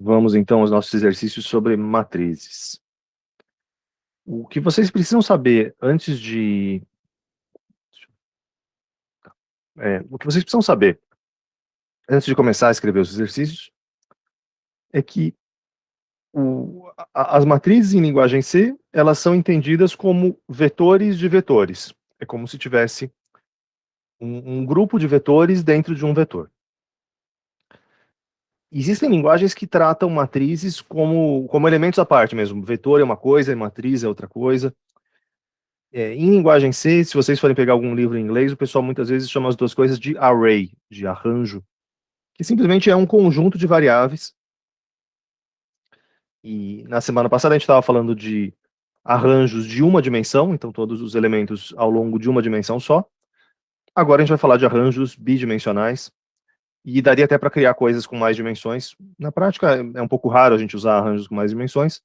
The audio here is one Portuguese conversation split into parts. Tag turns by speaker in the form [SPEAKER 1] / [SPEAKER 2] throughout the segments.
[SPEAKER 1] Vamos então aos nossos exercícios sobre matrizes. O que vocês precisam saber antes de o que vocês precisam saber antes de começar a escrever os exercícios é que as matrizes em linguagem C, elas são entendidas como vetores de vetores. É como se tivesse um grupo de vetores dentro de um vetor. Existem linguagens que tratam matrizes como elementos à parte mesmo. Vetor é uma coisa, matriz é outra coisa. Em linguagem C, se vocês forem pegar algum livro em inglês, o pessoal muitas vezes chama as duas coisas de array, de arranjo, que simplesmente é um conjunto de variáveis. E na semana passada a gente estava falando de arranjos de uma dimensão, então todos os elementos ao longo de uma dimensão só. Agora a gente vai falar de arranjos bidimensionais, e daria até para criar coisas com mais dimensões. Na prática é um pouco raro a gente usar arranjos com mais dimensões,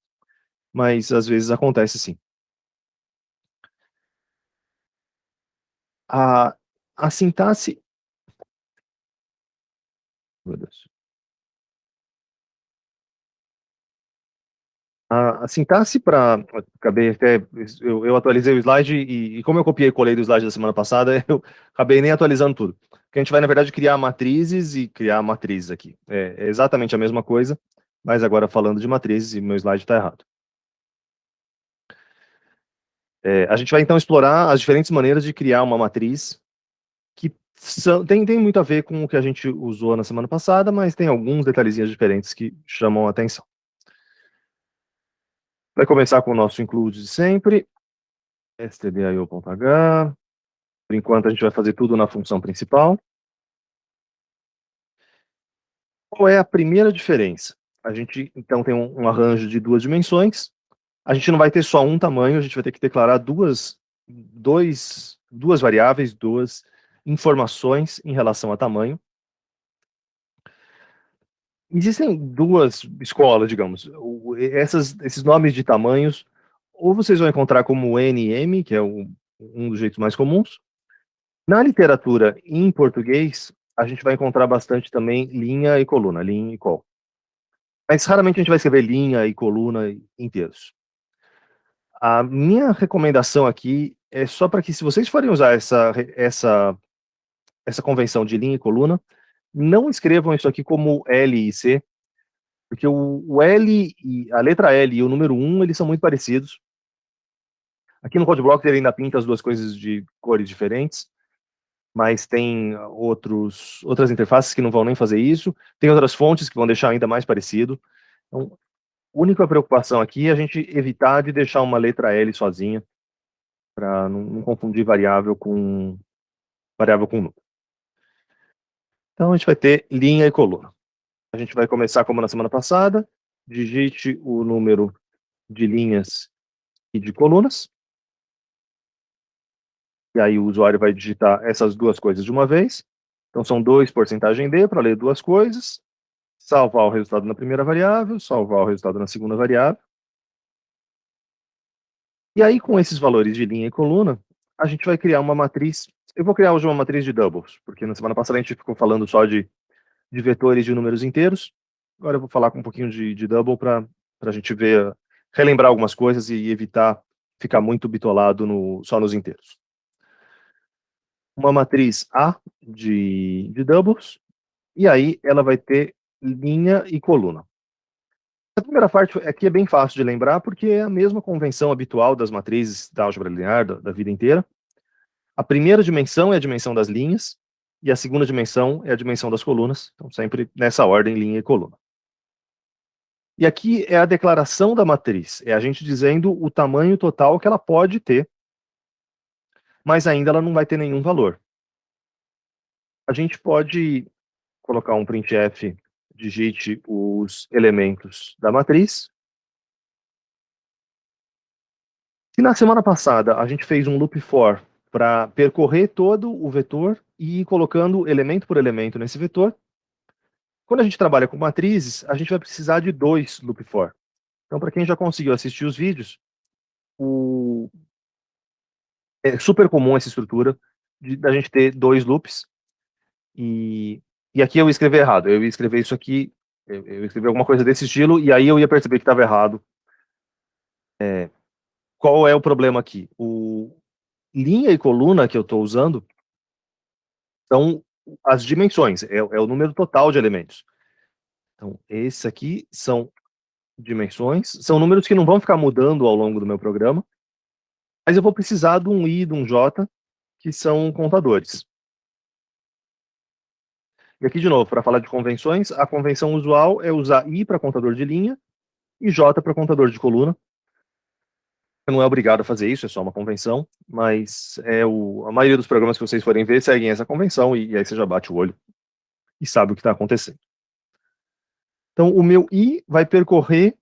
[SPEAKER 1] mas às vezes acontece sim. A, a sintaxe... Meu Deus. A sintaxe para... Acabei até... Eu atualizei o slide e como eu copiei e colei do slide da semana passada, eu acabei nem atualizando tudo. Porque a gente vai, na verdade, criar matrizes e criar matrizes aqui. É exatamente a mesma coisa, mas agora falando de matrizes e meu slide está errado. A gente vai então explorar as diferentes maneiras de criar uma matriz que tem muito a ver com o que a gente usou na semana passada, mas tem alguns detalhezinhos diferentes que chamam a atenção. Vai começar com o nosso include de sempre, stdio.h. Por enquanto a gente vai fazer tudo na função principal. Qual é a primeira diferença? A gente então tem um arranjo de duas dimensões. A gente não vai ter só um tamanho, a gente vai ter que declarar duas variáveis, duas informações em relação a tamanho. Existem duas escolas, digamos. Esses nomes de tamanhos, ou vocês vão encontrar como N e M, que é um dos jeitos mais comuns. Na literatura em português, a gente vai encontrar bastante também linha e coluna, linha e col. Mas raramente a gente vai escrever linha e coluna inteiros. A minha recomendação aqui é só para que, se vocês forem usar essa convenção de linha e coluna, não escrevam isso aqui como L e C, porque o L, a letra L e o número 1, eles são muito parecidos. Aqui no CodeBlock ele ainda pinta as duas coisas de cores diferentes, mas tem outras interfaces que não vão nem fazer isso, tem outras fontes que vão deixar ainda mais parecido. Então, a única preocupação aqui é a gente evitar de deixar uma letra L sozinha, para não confundir variável com número. Então a gente vai ter linha e coluna. A gente vai começar como na semana passada, digite o número de linhas e de colunas, e aí o usuário vai digitar essas duas coisas de uma vez. Então são 2%d para ler duas coisas, salvar o resultado na primeira variável, salvar o resultado na segunda variável. E aí, com esses valores de linha e coluna, a gente vai criar uma matriz. Eu vou criar hoje uma matriz de doubles, porque na semana passada a gente ficou falando só de vetores de números inteiros. Agora eu vou falar com um pouquinho de double para a gente relembrar algumas coisas e evitar ficar muito bitolado só nos inteiros. Uma matriz A de doubles, e aí ela vai ter linha e coluna. A primeira parte aqui é bem fácil de lembrar, porque é a mesma convenção habitual das matrizes da álgebra linear da vida inteira. A primeira dimensão é a dimensão das linhas, e a segunda dimensão é a dimensão das colunas. Então, sempre nessa ordem, linha e coluna. E aqui é a declaração da matriz, é a gente dizendo o tamanho total que ela pode ter, mas ainda ela não vai ter nenhum valor. A gente pode colocar um printf, digite os elementos da matriz. Se na semana passada a gente fez um loop for para percorrer todo o vetor e ir colocando elemento por elemento nesse vetor, quando a gente trabalha com matrizes, a gente vai precisar de 2 loop for. Então, para quem já conseguiu assistir os vídeos, é super comum essa estrutura da gente ter 2 loops. E aqui eu escrevi errado. Eu ia escrever isso aqui Eu escrevi alguma coisa desse estilo, e aí eu ia perceber que estava errado. Qual é o problema aqui? Linha e coluna que eu estou usando são as dimensões, é o número total de elementos. Então, esse aqui são dimensões, são números que não vão ficar mudando ao longo do meu programa, mas eu vou precisar de um i e de um j, que são contadores. E aqui, de novo, para falar de convenções, a convenção usual é usar i para contador de linha e j para contador de coluna. Você não é obrigado a fazer isso, é só uma convenção, mas a maioria dos programas que vocês forem ver seguem essa convenção, e aí você já bate o olho e sabe o que está acontecendo. Então, o meu i vai percorrer,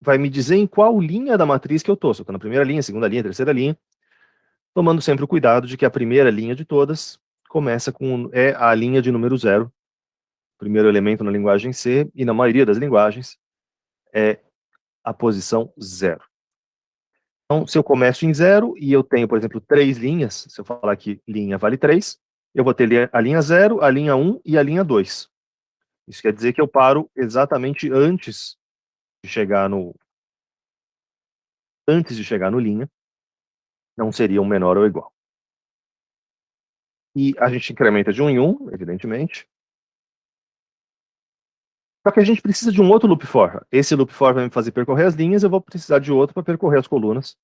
[SPEAKER 1] vai me dizer em qual linha da matriz que eu estou. Se eu estou na primeira linha, segunda linha, terceira linha, tomando sempre o cuidado de que a primeira linha de todas começa é a linha de número 0, primeiro elemento na linguagem C, e na maioria das linguagens é a posição 0. Então, se eu começo em 0 e eu tenho, por exemplo, 3 linhas, se eu falar que linha vale 3, eu vou ter a linha 0, a linha 1 e a linha 2. Isso quer dizer que eu paro exatamente antes de chegar no linha, não seria um menor ou igual. E a gente incrementa de 1 em 1, evidentemente. Só que a gente precisa de um outro loop for. Esse loop for vai me fazer percorrer as linhas, eu vou precisar de outro para percorrer as colunas.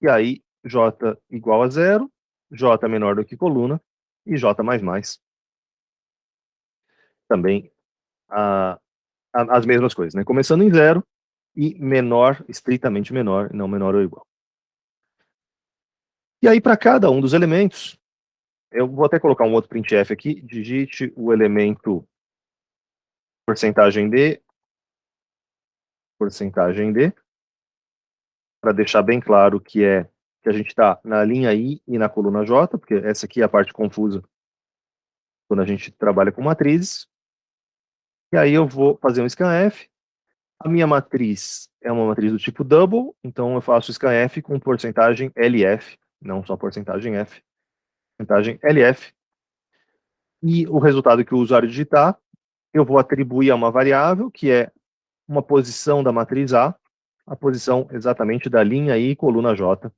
[SPEAKER 1] E aí, j igual a 0, j menor do que coluna, e j mais mais. Também as mesmas coisas, né? Começando em 0 e menor, estritamente menor, não menor ou igual. E aí, para cada um dos elementos, eu vou até colocar um outro printf aqui, digite o elemento porcentagem D, para deixar bem claro que a gente está na linha I e na coluna J, porque essa aqui é a parte confusa quando a gente trabalha com matrizes. E aí eu vou fazer um scanf. A minha matriz é uma matriz do tipo double, então eu faço scanf com porcentagem LF, não só porcentagem F, porcentagem LF. E o resultado que o usuário digitar, eu vou atribuir a uma variável, que é uma posição da matriz a posição exatamente da linha I e coluna J.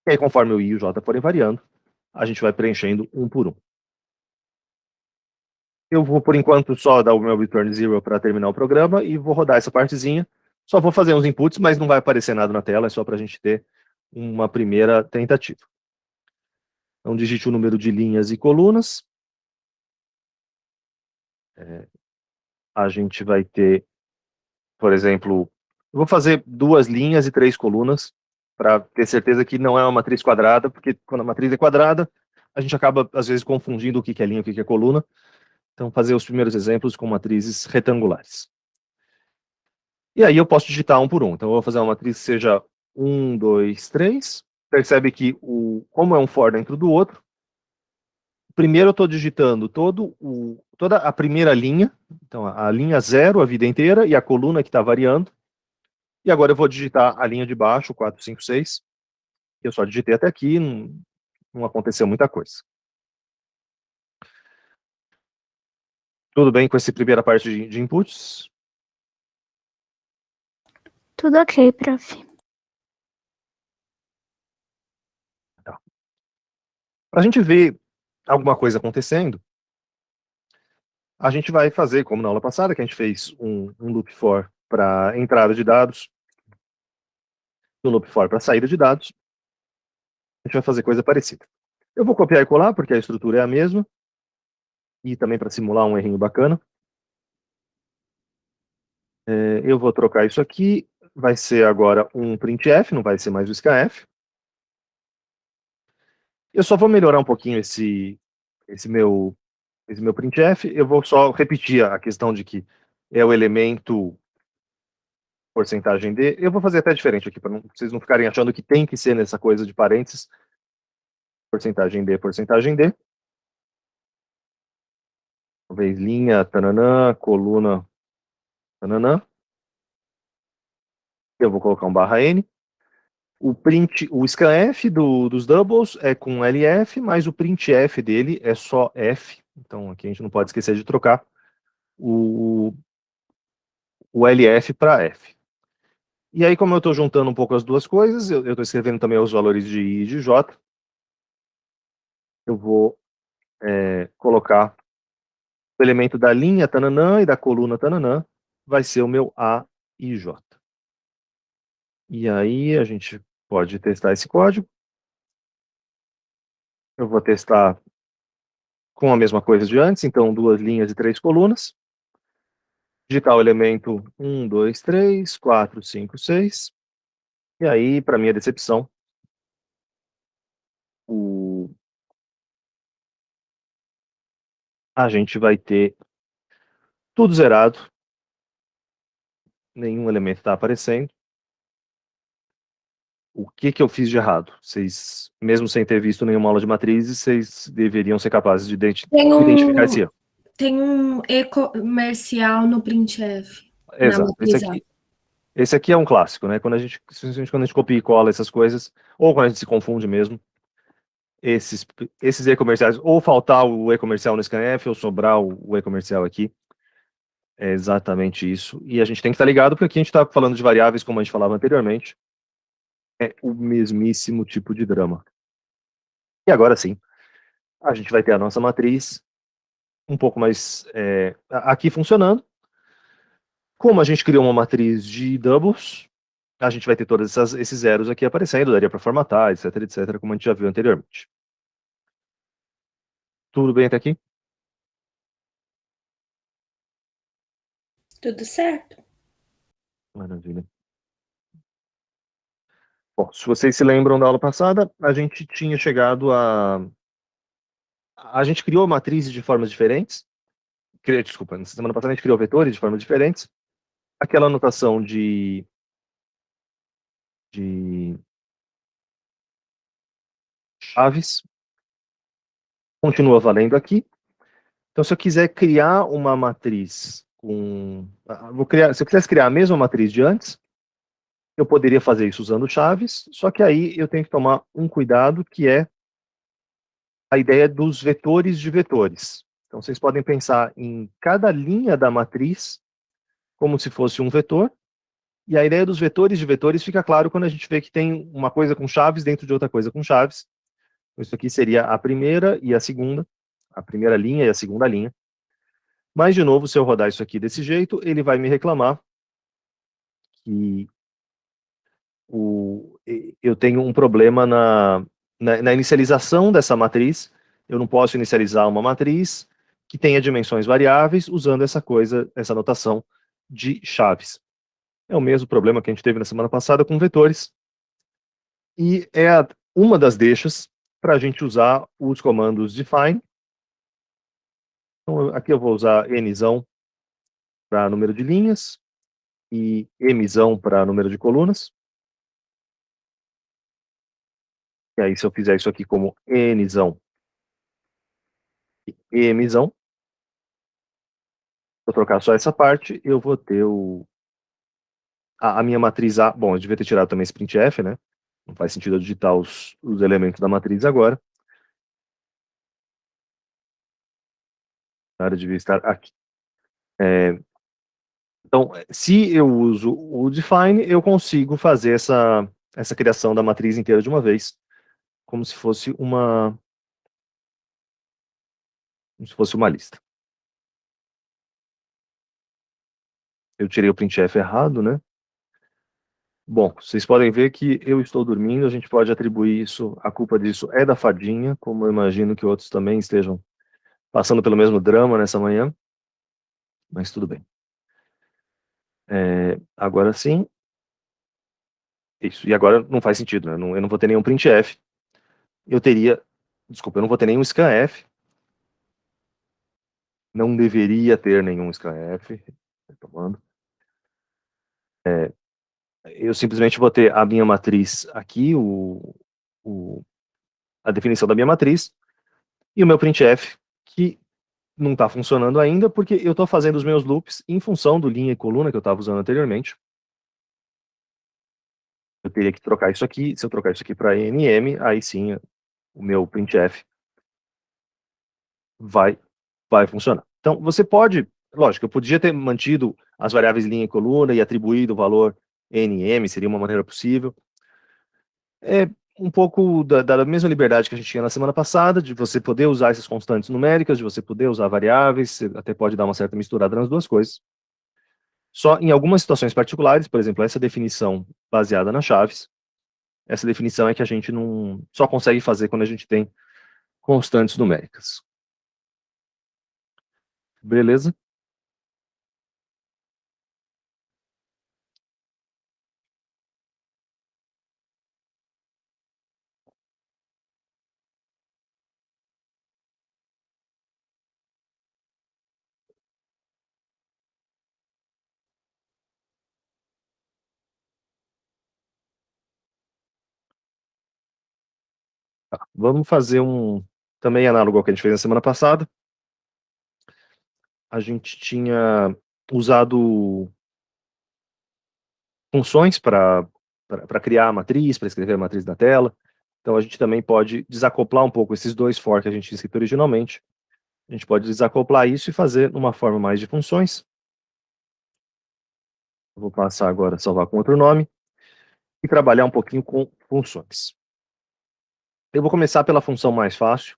[SPEAKER 1] E aí, conforme o I e o J forem variando, a gente vai preenchendo um por um. Eu vou, por enquanto, só dar o meu return 0 para terminar o programa e vou rodar essa partezinha. Só vou fazer uns inputs, mas não vai aparecer nada na tela, é só para a gente ter uma primeira tentativa. Então, digite o número de linhas e colunas. A gente vai ter, por exemplo, eu vou fazer 2 linhas e 3 colunas, para ter certeza que não é uma matriz quadrada, porque quando a matriz é quadrada, a gente acaba, às vezes, confundindo o que é linha e o que é coluna. Então, fazer os primeiros exemplos com matrizes retangulares. E aí eu posso digitar um por um. Então, eu vou fazer uma matriz que seja 1, 2, 3. Percebe que, como é um for dentro do outro, primeiro eu estou digitando toda a primeira linha, então a linha 0 a vida inteira, e a coluna que está variando. E agora eu vou digitar a linha de baixo, 4, 5, 6. Eu só digitei até aqui, não aconteceu muita coisa. Tudo bem com essa primeira parte de inputs?
[SPEAKER 2] Tudo ok, prof.
[SPEAKER 1] Tá. Para a gente ver alguma coisa acontecendo, a gente vai fazer, como na aula passada, que a gente fez um loop for para entrada de dados, um loop for para saída de dados. A gente vai fazer coisa parecida. Eu vou copiar e colar, porque a estrutura é a mesma, e também para simular um errinho bacana. Eu vou trocar isso aqui, vai ser agora um printf, não vai ser mais o scanf. Eu só vou melhorar um pouquinho esse meu printf. Eu vou só repetir a questão de que é o elemento porcentagem D. Eu vou fazer até diferente aqui, para vocês não ficarem achando que tem que ser nessa coisa de parênteses. Porcentagem D, porcentagem D. Talvez linha, tananã, coluna, tananã. Eu vou colocar um barra N. O scanf dos doubles é com LF, mas o printf dele é só F. Então aqui a gente não pode esquecer de trocar. o LF para F. E aí, como eu estou juntando um pouco as duas coisas, eu estou escrevendo também os valores de I e de J, eu vou colocar o elemento da linha tananã e da coluna tananã, vai ser o meu A e J. E aí a gente pode testar esse código. Eu vou testar com a mesma coisa de antes, então 2 linhas e 3 colunas. Digitar o elemento 1, 2, 3, 4, 5, 6. E aí, para minha decepção, a gente vai ter tudo zerado. Nenhum elemento está aparecendo. O que eu fiz de errado? Vocês, mesmo sem ter visto nenhuma aula de matrizes, vocês deveriam ser capazes de identificar esse erro.
[SPEAKER 3] Tem um e-comercial no printf.
[SPEAKER 1] Exato. Esse aqui é um clássico, né? Quando a gente copia e cola essas coisas, ou quando a gente se confunde mesmo, esses e-comerciais, ou faltar o e-comercial no scanf, ou sobrar o e-comercial aqui. É exatamente isso. E a gente tem que estar ligado, porque aqui a gente está falando de variáveis, como a gente falava anteriormente. É o mesmíssimo tipo de drama. E agora sim, a gente vai ter a nossa matriz um pouco mais aqui funcionando. Como a gente criou uma matriz de doubles, a gente vai ter todos esses zeros aqui aparecendo, daria para formatar, etc, etc, como a gente já viu anteriormente. Tudo bem até aqui?
[SPEAKER 3] Tudo certo.
[SPEAKER 1] Maravilha. Bom, se vocês se lembram da aula passada, a gente tinha chegado a gente criou matrizes de formas diferentes. Desculpa, na semana passada a gente criou vetores de formas diferentes. Aquela anotação de chaves continua valendo aqui. Então, se eu quiser criar uma matriz se eu quisesse criar a mesma matriz de antes, eu poderia fazer isso usando chaves, só que aí eu tenho que tomar um cuidado, que é a ideia dos vetores de vetores. Então, vocês podem pensar em cada linha da matriz como se fosse um vetor, e a ideia dos vetores de vetores fica claro quando a gente vê que tem uma coisa com chaves dentro de outra coisa com chaves. Isso aqui seria a primeira e a segunda, a primeira linha e a segunda linha. Mas, de novo, se eu rodar isso aqui desse jeito, ele vai me reclamar que eu tenho um problema na inicialização dessa matriz. Eu não posso inicializar uma matriz que tenha dimensões variáveis usando essa notação de chaves. É o mesmo problema que a gente teve na semana passada com vetores. E é uma das deixas para a gente usar os comandos define. Então, aqui eu vou usar nzão para número de linhas e mzão para número de colunas. E aí, se eu fizer isso aqui como nzão e mzão, se eu trocar só essa parte, eu vou ter a minha matriz A. Bom, eu devia ter tirado também esse printf, né? Não faz sentido eu digitar os elementos da matriz agora. A área devia estar aqui. Então, se eu uso o define, eu consigo fazer essa criação da matriz inteira de uma vez, como se fosse uma lista. Eu tirei o printf errado, né? Bom, vocês podem ver que eu estou dormindo, a gente pode atribuir isso, a culpa disso é da fadinha, como eu imagino que outros também estejam passando pelo mesmo drama nessa manhã, mas tudo bem. Agora sim, isso, e agora não faz sentido, né? Eu não vou ter nenhum printf, eu não vou ter nenhum scanf, não deveria ter nenhum scanf, retomando. Eu simplesmente vou ter a minha matriz aqui, a definição da minha matriz, e o meu printf, que não está funcionando ainda, porque eu estou fazendo os meus loops em função do linha e coluna que eu estava usando anteriormente. Eu teria que trocar isso aqui, se eu trocar isso aqui para nm, aí sim o meu printf vai funcionar. Então, você pode Lógico, eu podia ter mantido as variáveis linha e coluna e atribuído o valor NM, seria uma maneira possível. É um pouco da mesma liberdade que a gente tinha na semana passada, de você poder usar essas constantes numéricas, de você poder usar variáveis, você até pode dar uma certa misturada nas duas coisas. Só em algumas situações particulares, por exemplo, essa definição baseada nas chaves, essa definição é que a gente não só consegue fazer quando a gente tem constantes numéricas. Beleza? Tá. Vamos fazer também análogo ao que a gente fez na semana passada. A gente tinha usado funções para criar a matriz, para escrever a matriz na tela. Então a gente também pode desacoplar um pouco esses dois for que a gente tinha escrito originalmente. A gente pode desacoplar isso e fazer numa forma mais de funções. Eu vou passar agora a salvar com outro nome e trabalhar um pouquinho com funções. Eu vou começar pela função mais fácil,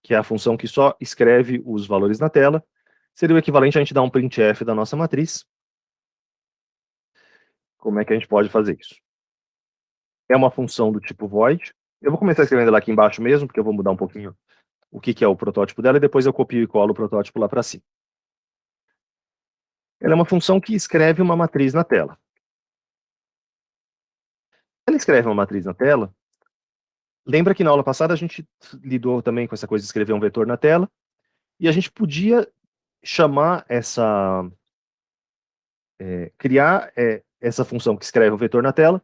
[SPEAKER 1] que é a função que só escreve os valores na tela. Seria o equivalente a gente dar um printf da nossa matriz. Como é que a gente pode fazer isso? É uma função do tipo void. Eu vou começar escrevendo ela aqui embaixo mesmo, porque eu vou mudar um pouquinho o que é o protótipo dela, e depois eu copio e colo o protótipo lá para cima. Ela é uma função que escreve uma matriz na tela. Ela escreve uma matriz na tela. Lembra que na aula passada a gente lidou também com essa coisa de escrever um vetor na tela, e a gente podia chamar criar essa função que escreve um vetor na tela,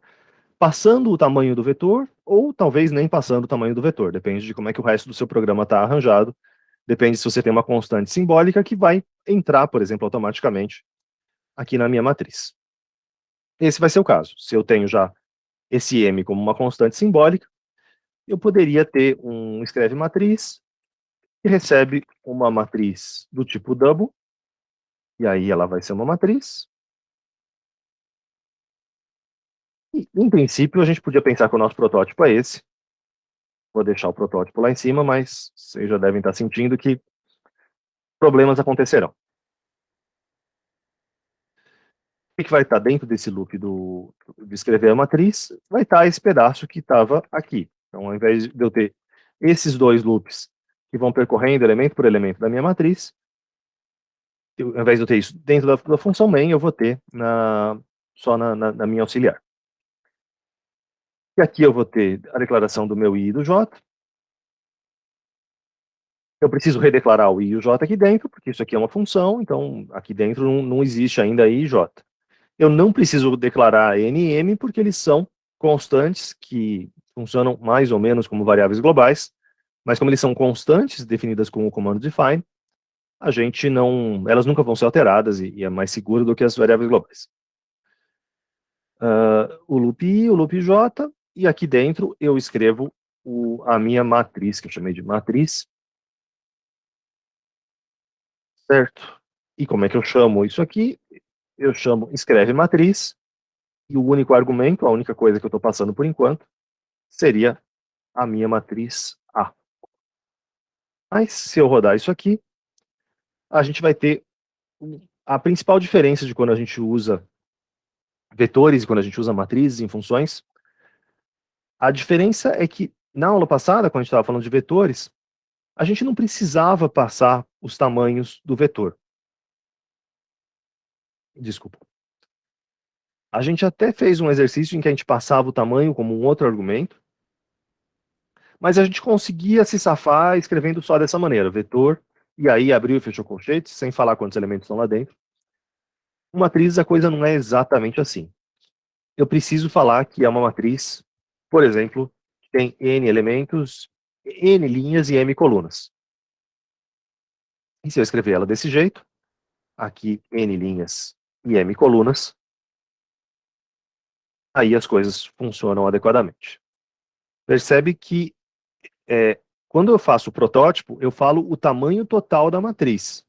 [SPEAKER 1] passando o tamanho do vetor, ou talvez nem passando o tamanho do vetor, depende de como é que o resto do seu programa está arranjado, depende se você tem uma constante simbólica que vai entrar, por exemplo, automaticamente aqui na minha matriz. Esse vai ser o caso. Se eu tenho já esse m como uma constante simbólica, eu poderia ter um escreve matriz que recebe uma matriz do tipo double, e aí ela vai ser uma matriz. E, em princípio, a gente podia pensar que o nosso protótipo é esse. Vou deixar o protótipo lá em cima, mas vocês já devem estar sentindo que problemas acontecerão. O que vai estar dentro desse loop de escrever a matriz? Vai estar esse pedaço que estava aqui. Então, ao invés de eu ter esses dois loops que vão percorrendo elemento por elemento da minha matriz, ao invés de eu ter isso dentro da função main, eu vou ter só na minha auxiliar. E aqui eu vou ter a declaração do meu i e do j. Eu preciso redeclarar o i e o j aqui dentro, porque isso aqui é uma função, então aqui dentro não existe ainda i e j. Eu não preciso declarar n e m, porque eles são constantes que funcionam mais ou menos como variáveis globais, mas como eles são constantes definidas com o comando define, elas nunca vão ser alteradas e é mais seguro do que as variáveis globais. O loop i, o loop j, e aqui dentro eu escrevo a minha matriz, que eu chamei de matriz, certo? E como é que eu chamo isso aqui? Eu chamo escreve matriz, e o único argumento, a única coisa que eu estou passando por enquanto, seria a minha matriz A. Mas se eu rodar isso aqui, a gente vai ter a principal diferença de quando a gente usa vetores e quando a gente usa matrizes em funções. A diferença é que na aula passada, quando a gente estava falando de vetores, a gente não precisava passar os tamanhos do vetor. Desculpa. A gente até fez um exercício em que a gente passava o tamanho como um outro argumento, mas a gente conseguia se safar escrevendo só dessa maneira, vetor, e aí abriu e fechou colchetes, sem falar quantos elementos estão lá dentro. Uma matriz, a coisa não é exatamente assim. Eu preciso falar que é uma matriz, por exemplo, que tem n elementos, n linhas e m colunas. E se eu escrever ela desse jeito, aqui n linhas e m colunas, aí as coisas funcionam adequadamente. Percebe que quando eu faço o protótipo, eu falo o tamanho total da matriz.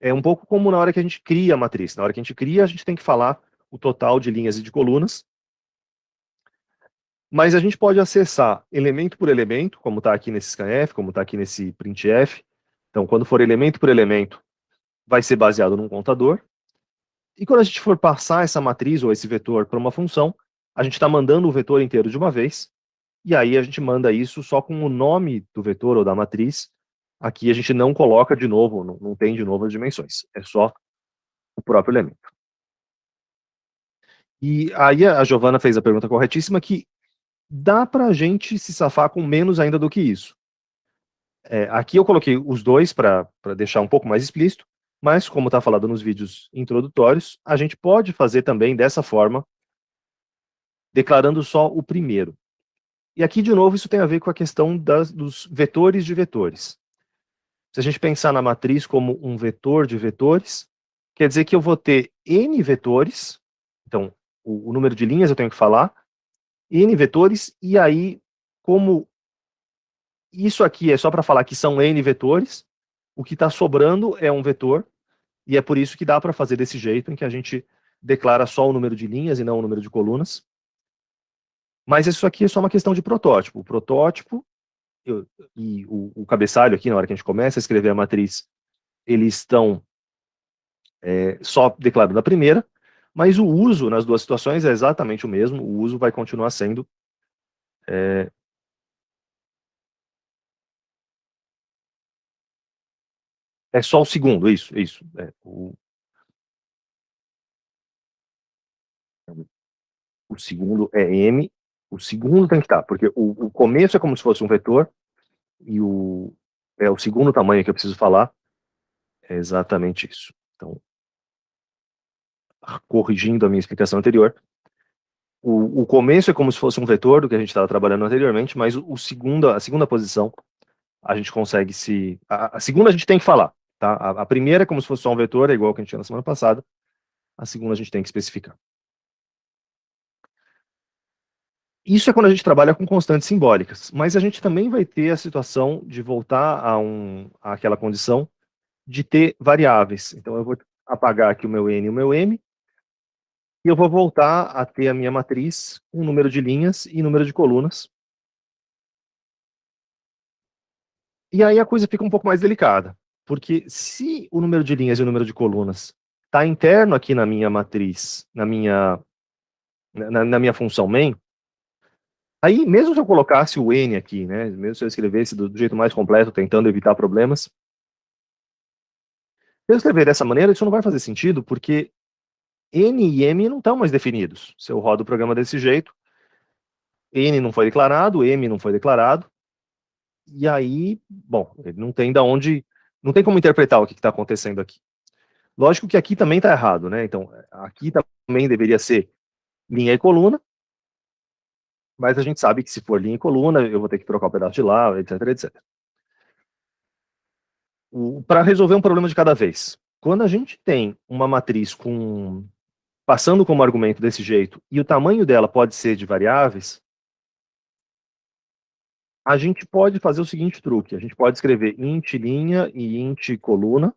[SPEAKER 1] é um pouco como na hora que a gente cria a matriz. Na hora que a gente cria, a gente tem que falar o total de linhas e de colunas, mas a gente pode acessar elemento por elemento, como está aqui nesse scanf, como está aqui nesse printf. Então, quando for elemento por elemento, vai ser baseado num contador. E quando a gente for passar essa matriz ou esse vetor para uma função, a gente está mandando o vetor inteiro de uma vez, e aí a gente manda isso só com o nome do vetor ou da matriz. Aqui a gente não coloca de novo, não tem de novo as dimensões, é só o próprio elemento. E aí a Giovana fez a pergunta corretíssima, que dá para a gente se safar com menos ainda do que isso. Aqui eu coloquei os dois para deixar um pouco mais explícito, mas como está falado nos vídeos introdutórios, a gente pode fazer também dessa forma, declarando só o primeiro. E aqui, de novo, isso tem a ver com a questão dos vetores de vetores. Se a gente pensar na matriz como um vetor de vetores, quer dizer que eu vou ter n vetores, então o número de linhas eu tenho que falar, n vetores, e aí, como isso aqui é só para falar que são n vetores, o que está sobrando é um vetor, e é por isso que dá para fazer desse jeito, em que a gente declara só o número de linhas e não o número de colunas. Mas isso aqui é só uma questão de protótipo. O protótipo e o cabeçalho aqui, na hora que a gente começa a escrever a matriz, eles estão só declarando a primeira, mas o uso nas duas situações é exatamente o mesmo, o uso vai continuar sendo é só o segundo, isso. O segundo é M, o segundo tem que estar, porque o começo é como se fosse um vetor, e o segundo tamanho que eu preciso falar é exatamente isso. Então, corrigindo a minha explicação anterior, o começo é como se fosse um vetor do que a gente estava trabalhando anteriormente, mas a segunda posição, a gente consegue a segunda a gente tem que falar, tá? A primeira é como se fosse só um vetor, é igual que a gente tinha na semana passada, a segunda a gente tem que especificar. Isso é quando a gente trabalha com constantes simbólicas, mas a gente também vai ter a situação de voltar àquela condição de ter variáveis. Então eu vou apagar aqui o meu n e o meu m, e eu vou voltar a ter a minha matriz com número de linhas e número de colunas. E aí a coisa fica um pouco mais delicada, porque se o número de linhas e o número de colunas está interno aqui na minha matriz, na minha função main, aí mesmo se eu colocasse o n aqui, né, mesmo se eu escrevesse do jeito mais completo, tentando evitar problemas, se eu escrever dessa maneira, isso não vai fazer sentido, porque n e m não estão mais definidos. Se eu rodo o programa desse jeito, n não foi declarado, m não foi declarado, e aí, bom, ele não tem não tem como interpretar o que está acontecendo aqui. Lógico que aqui também está errado, né? Então, aqui também deveria ser linha e coluna, mas a gente sabe que se for linha e coluna, eu vou ter que trocar o pedaço de lá, etc, etc. Para resolver um problema de cada vez. Quando a gente tem uma matriz passando como argumento desse jeito, e o tamanho dela pode ser de variáveis, a gente pode fazer o seguinte truque, a gente pode escrever int linha e int coluna,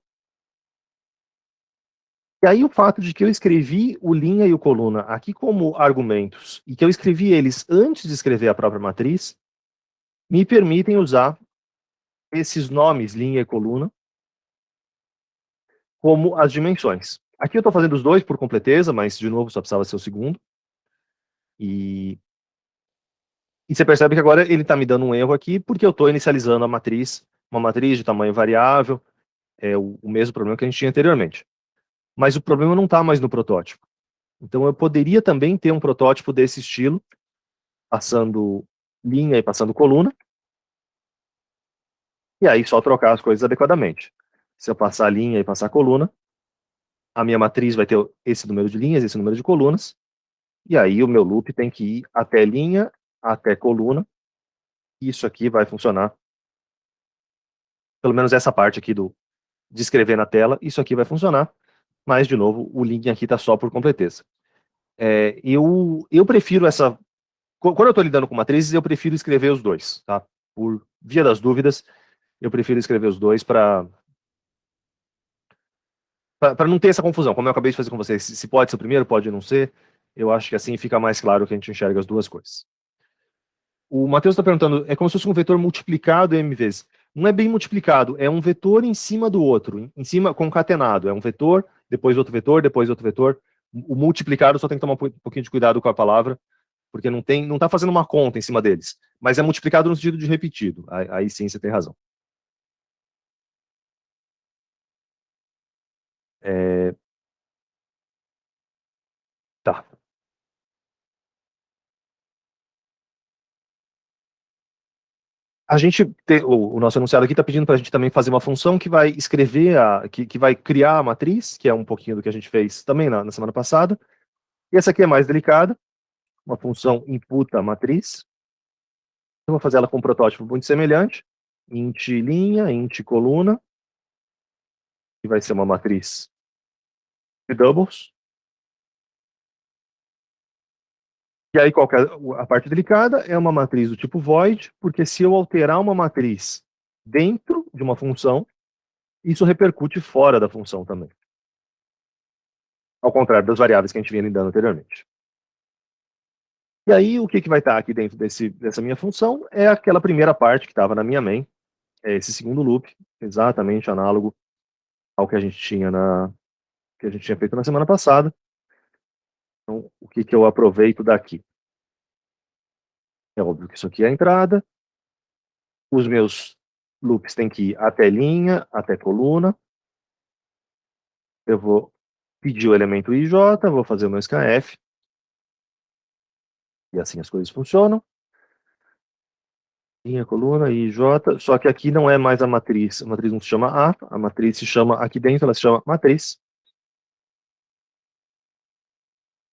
[SPEAKER 1] e aí o fato de que eu escrevi o linha e o coluna aqui como argumentos, e que eu escrevi eles antes de escrever a própria matriz, me permitem usar esses nomes, linha e coluna, como as dimensões. Aqui eu estou fazendo os dois por completeza, mas de novo só precisava ser o segundo. E você percebe que agora ele está me dando um erro aqui, porque eu estou inicializando a matriz, uma matriz de tamanho variável, é o mesmo problema que a gente tinha anteriormente. Mas o problema não está mais no protótipo. Então eu poderia também ter um protótipo desse estilo, passando linha e passando coluna, e aí só trocar as coisas adequadamente. Se eu passar linha e passar coluna, a minha matriz vai ter esse número de linhas, esse número de colunas, e aí o meu loop tem que ir até linha, até coluna, e isso aqui vai funcionar, pelo menos essa parte aqui de escrever na tela, isso aqui vai funcionar, mas de novo, o link aqui está só por completeza. Eu prefiro quando eu estou lidando com matrizes, eu prefiro escrever os dois, tá? Por via das dúvidas, eu prefiro escrever os dois para Para não ter essa confusão, como eu acabei de fazer com vocês, se pode ser o primeiro, pode não ser, eu acho que assim fica mais claro que a gente enxerga as duas coisas. O Matheus está perguntando, é como se fosse um vetor multiplicado m vezes. Não é bem multiplicado, é um vetor em cima do outro, em cima concatenado. É um vetor, depois outro vetor, depois outro vetor. O multiplicado só tem que tomar um pouquinho de cuidado com a palavra, porque não está fazendo uma conta em cima deles. Mas é multiplicado no sentido de repetido. Aí sim você tem razão. Tá. A gente, o nosso enunciado aqui está pedindo para a gente também fazer uma função que vai escrever, que vai criar a matriz, que é um pouquinho do que a gente fez também na semana passada. E essa aqui é mais delicada, uma função imputa matriz. Eu vou fazer ela com um protótipo muito semelhante, int linha, int coluna, que vai ser uma matriz de doubles. E aí, a parte delicada é uma matriz do tipo void, porque se eu alterar uma matriz dentro de uma função, isso repercute fora da função também. Ao contrário das variáveis que a gente vinha lidando anteriormente. E aí, o que vai estar aqui dentro dessa minha função é aquela primeira parte que estava na minha main, é esse segundo loop, exatamente análogo ao que a gente tinha feito na semana passada. Então, o que eu aproveito daqui? É óbvio que isso aqui é a entrada. Os meus loops têm que ir até linha, até coluna. Eu vou pedir o elemento IJ, vou fazer o meu scanf. E assim as coisas funcionam. Linha, coluna, IJ. Só que aqui não é mais a matriz. A matriz não se chama a matriz se chama, aqui dentro ela se chama matriz.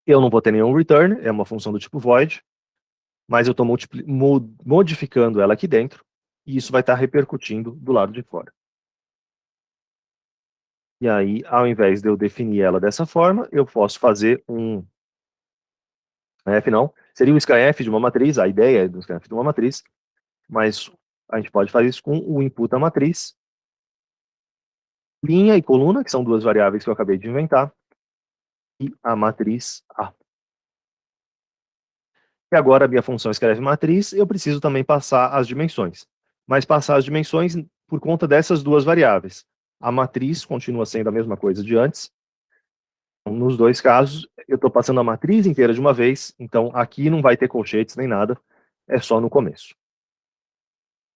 [SPEAKER 1] Eu não vou ter nenhum return, é uma função do tipo void, mas eu estou modificando ela aqui dentro, e isso vai estar repercutindo do lado de fora. E aí, ao invés de eu definir ela dessa forma, eu posso fazer um scanf, não, seria um scanf de uma matriz, a ideia é do scanf de uma matriz, mas a gente pode fazer isso com o input da matriz, linha e coluna, que são duas variáveis que eu acabei de inventar, e a matriz A. E agora a minha função escreve matriz, eu preciso também passar as dimensões. Mas passar as dimensões por conta dessas duas variáveis. A matriz continua sendo a mesma coisa de antes. Nos dois casos, eu estou passando a matriz inteira de uma vez, então aqui não vai ter colchetes nem nada, é só no começo.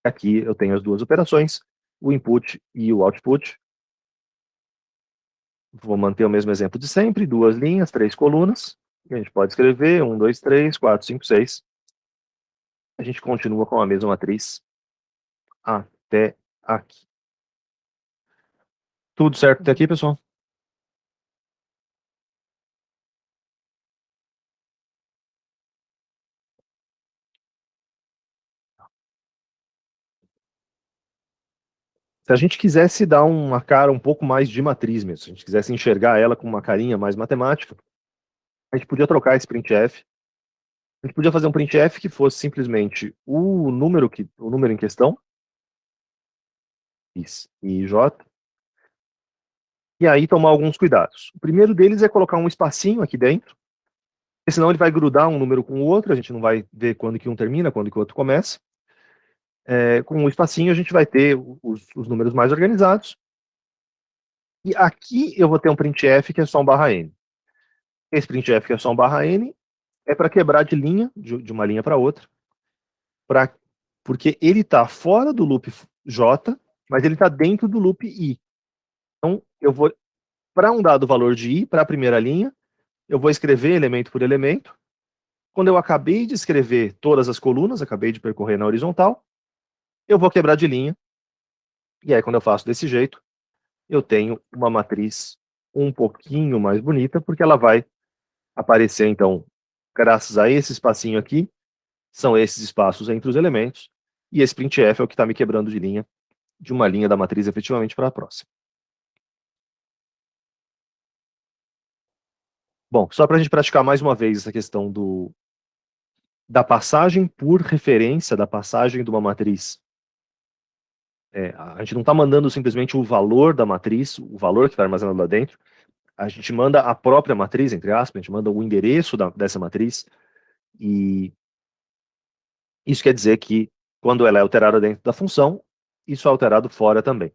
[SPEAKER 1] Aqui eu tenho as duas operações, o input e o output. Vou manter o mesmo exemplo de sempre, duas linhas, três colunas. A gente pode escrever 1, 2, 3, 4, 5, 6. A gente continua com a mesma matriz até aqui. Tudo certo até aqui, pessoal? Se a gente quisesse dar uma cara um pouco mais de matriz mesmo, se a gente quisesse enxergar ela com uma carinha mais matemática, a gente podia trocar esse printf. A gente podia fazer um printf que fosse simplesmente o número em questão, is e j, e aí tomar alguns cuidados. O primeiro deles é colocar um espacinho aqui dentro, porque senão ele vai grudar um número com o outro, a gente não vai ver quando que um termina, quando que o outro começa. Com um espacinho a gente vai ter os números mais organizados. E aqui eu vou ter um printf que é só um barra n. Esse printf que é só um barra n é para quebrar de linha, de uma linha para outra, porque ele está fora do loop j, mas ele está dentro do loop i. Então, eu vou, para um dado valor de i, para a primeira linha, eu vou escrever elemento por elemento. Quando eu acabei de escrever todas as colunas, acabei de percorrer na horizontal, eu vou quebrar de linha. E aí, quando eu faço desse jeito, eu tenho uma matriz um pouquinho mais bonita, porque ela vai aparecer, então, graças a esse espacinho aqui, são esses espaços entre os elementos, e esse printf é o que está me quebrando de linha, de uma linha da matriz efetivamente para a próxima. Bom, só para a gente praticar mais uma vez essa questão da passagem por referência, da passagem de uma matriz A gente não está mandando simplesmente o valor da matriz, o valor que está armazenado lá dentro, a gente manda a própria matriz, entre aspas, a gente manda o endereço dessa matriz, e isso quer dizer que quando ela é alterada dentro da função, isso é alterado fora também.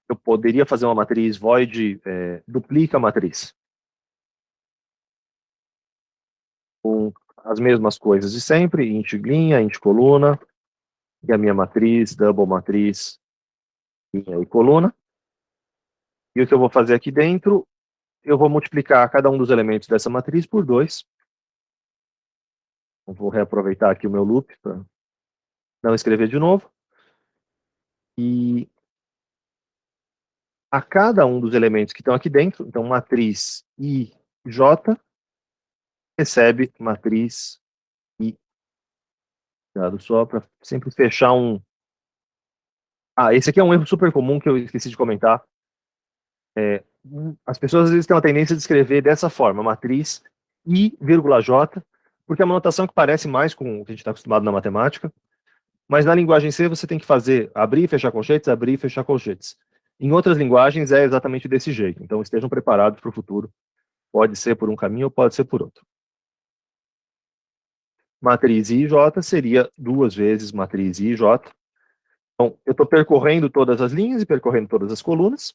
[SPEAKER 1] Eu poderia fazer uma matriz void duplica a matriz, com as mesmas coisas de sempre, int linha, int coluna, e a minha matriz, double matriz, linha e coluna. E o que eu vou fazer aqui dentro, eu vou multiplicar cada um dos elementos dessa matriz por 2. Vou reaproveitar aqui o meu loop para não escrever de novo. E a cada um dos elementos que estão aqui dentro, então matriz I, J, recebe matriz I. Cuidado só para sempre fechar um... esse aqui é um erro super comum que eu esqueci de comentar. As pessoas às vezes têm uma tendência de escrever dessa forma, matriz I, J, porque é uma notação que parece mais com o que a gente está acostumado na matemática, mas na linguagem C você tem que fazer abrir e fechar colchetes, abrir e fechar colchetes. Em outras linguagens é exatamente desse jeito, então estejam preparados para o futuro. Pode ser por um caminho ou pode ser por outro. Matriz IJ seria 2 vezes matriz IJ. Então, eu estou percorrendo todas as linhas e percorrendo todas as colunas,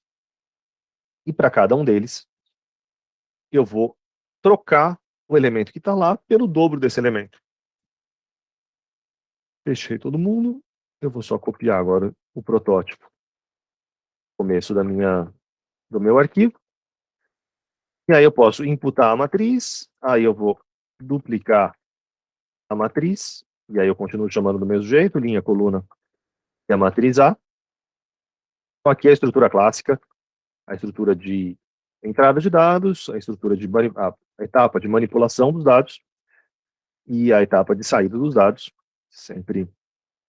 [SPEAKER 1] e para cada um deles, eu vou trocar o elemento que está lá pelo dobro desse elemento. Fechei todo mundo, eu vou só copiar agora o protótipo. Começo do meu arquivo. E aí eu posso imputar a matriz, aí eu vou duplicar a matriz, e aí eu continuo chamando do mesmo jeito, linha, coluna e a matriz A. Então aqui é a estrutura clássica, a estrutura de entrada de dados, a estrutura de a etapa de manipulação dos dados e a etapa de saída dos dados, sempre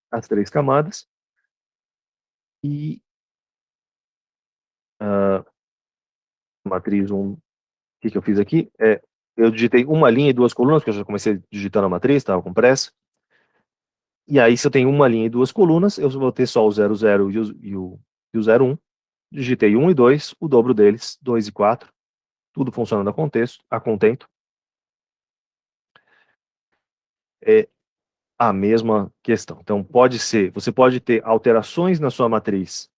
[SPEAKER 1] as 3 camadas. E matriz 1, o que eu fiz aqui? Eu digitei uma linha e 2 colunas, porque eu já comecei digitando a matriz, estava com pressa. E aí, se eu tenho uma linha e 2 colunas, eu vou ter só o 00 e o 01. Digitei 1 e 2, o dobro deles, 2 e 4. Tudo funcionando a contento. É a mesma questão. Então, você pode ter alterações na sua matriz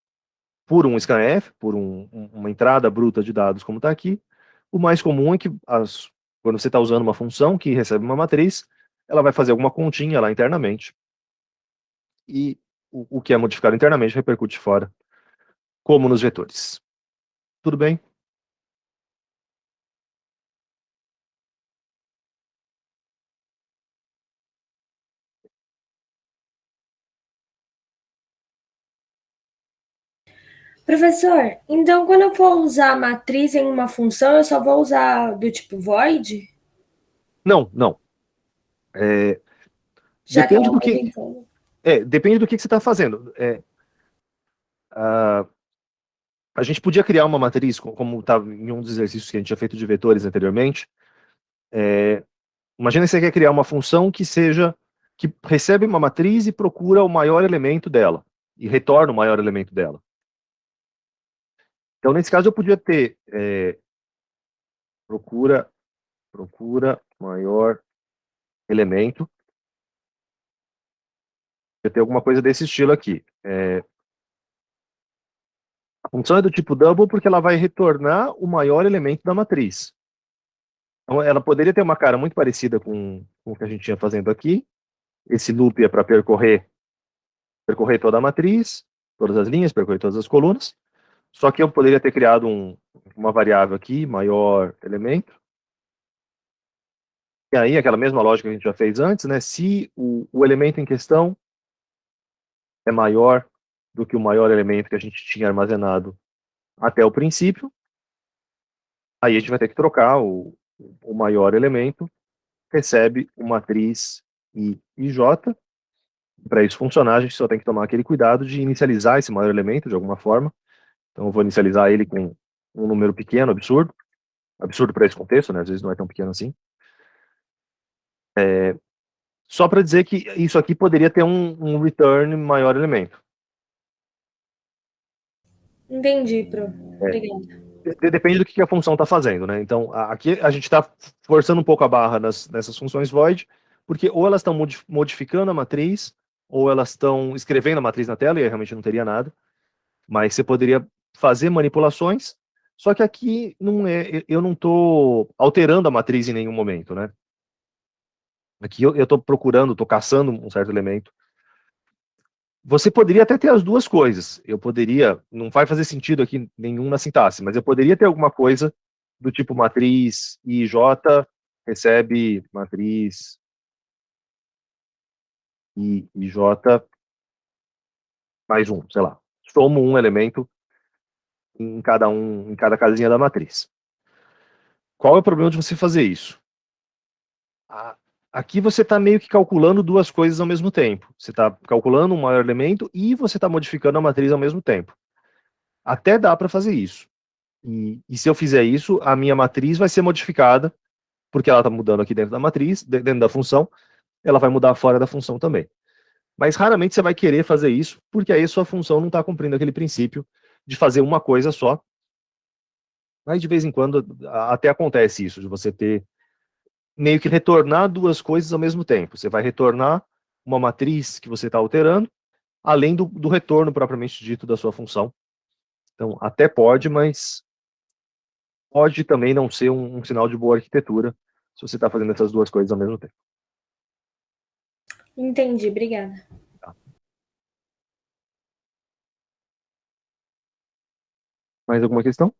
[SPEAKER 1] por um scanf, por uma entrada bruta de dados, como está aqui. O mais comum é que, quando você está usando uma função que recebe uma matriz, ela vai fazer alguma continha lá internamente. E o que é modificado internamente repercute fora, como nos vetores. Tudo bem?
[SPEAKER 3] Professor, então quando eu for usar a matriz em uma função, eu só vou usar do tipo void?
[SPEAKER 1] Não.
[SPEAKER 3] Já que
[SPEAKER 1] Depende
[SPEAKER 3] ela
[SPEAKER 1] do
[SPEAKER 3] vai
[SPEAKER 1] que,
[SPEAKER 3] tentando.
[SPEAKER 1] depende do que você está fazendo. A gente podia criar uma matriz, como estava em um dos exercícios que a gente tinha feito de vetores anteriormente. Imagina que você quer criar uma função que recebe uma matriz e procura o maior elemento dela, e retorna o maior elemento dela. Então, nesse caso, eu podia ter procura maior elemento. Eu tenho alguma coisa desse estilo aqui. A função é do tipo double porque ela vai retornar o maior elemento da matriz. Então, ela poderia ter uma cara muito parecida com o que a gente tinha fazendo aqui. Esse loop é para percorrer toda a matriz, todas as linhas, percorrer todas as colunas. Só que eu poderia ter criado uma variável aqui, maior elemento. E aí, aquela mesma lógica que a gente já fez antes, né? Se o elemento em questão é maior do que o maior elemento que a gente tinha armazenado até o princípio, aí a gente vai ter que trocar o maior elemento, recebe uma matriz I e J. Para isso funcionar, a gente só tem que tomar aquele cuidado de inicializar esse maior elemento de alguma forma. Então eu vou inicializar ele com um número pequeno, absurdo para esse contexto, né? Às vezes não é tão pequeno assim. Só para dizer que isso aqui poderia ter um return maior elemento.
[SPEAKER 3] Entendi, Pro. Obrigada.
[SPEAKER 1] Depende do que a função está fazendo, né? Então, aqui a gente está forçando um pouco a barra nessas funções void, porque ou elas estão modificando a matriz, ou elas estão escrevendo a matriz na tela, e aí realmente não teria nada. Mas você poderia fazer manipulações, só que aqui eu não estou alterando a matriz em nenhum momento, né? Aqui eu estou procurando, estou caçando um certo elemento. Você poderia até ter as duas coisas. Eu poderia, não vai fazer sentido aqui nenhum na sintaxe, mas eu poderia ter alguma coisa do tipo matriz IJ recebe matriz IJ mais um, sei lá. Somo um elemento em cada casinha da matriz. Qual é o problema de você fazer isso? Aqui você está meio que calculando duas coisas ao mesmo tempo. Você está calculando um maior elemento e você está modificando a matriz ao mesmo tempo. Até dá para fazer isso. E se eu fizer isso, a minha matriz vai ser modificada, porque ela está mudando aqui dentro da matriz, dentro da função, ela vai mudar fora da função também. Mas raramente você vai querer fazer isso, porque aí a sua função não está cumprindo aquele princípio de fazer uma coisa só. Mas de vez em quando até acontece isso, de você ter meio que retornar duas coisas ao mesmo tempo. Você vai retornar uma matriz que você está alterando, além do retorno propriamente dito da sua função. Então, até pode, mas pode também não ser um sinal de boa arquitetura se você está fazendo essas duas coisas ao mesmo tempo.
[SPEAKER 3] Entendi, obrigada.
[SPEAKER 1] Tá. Mais alguma questão?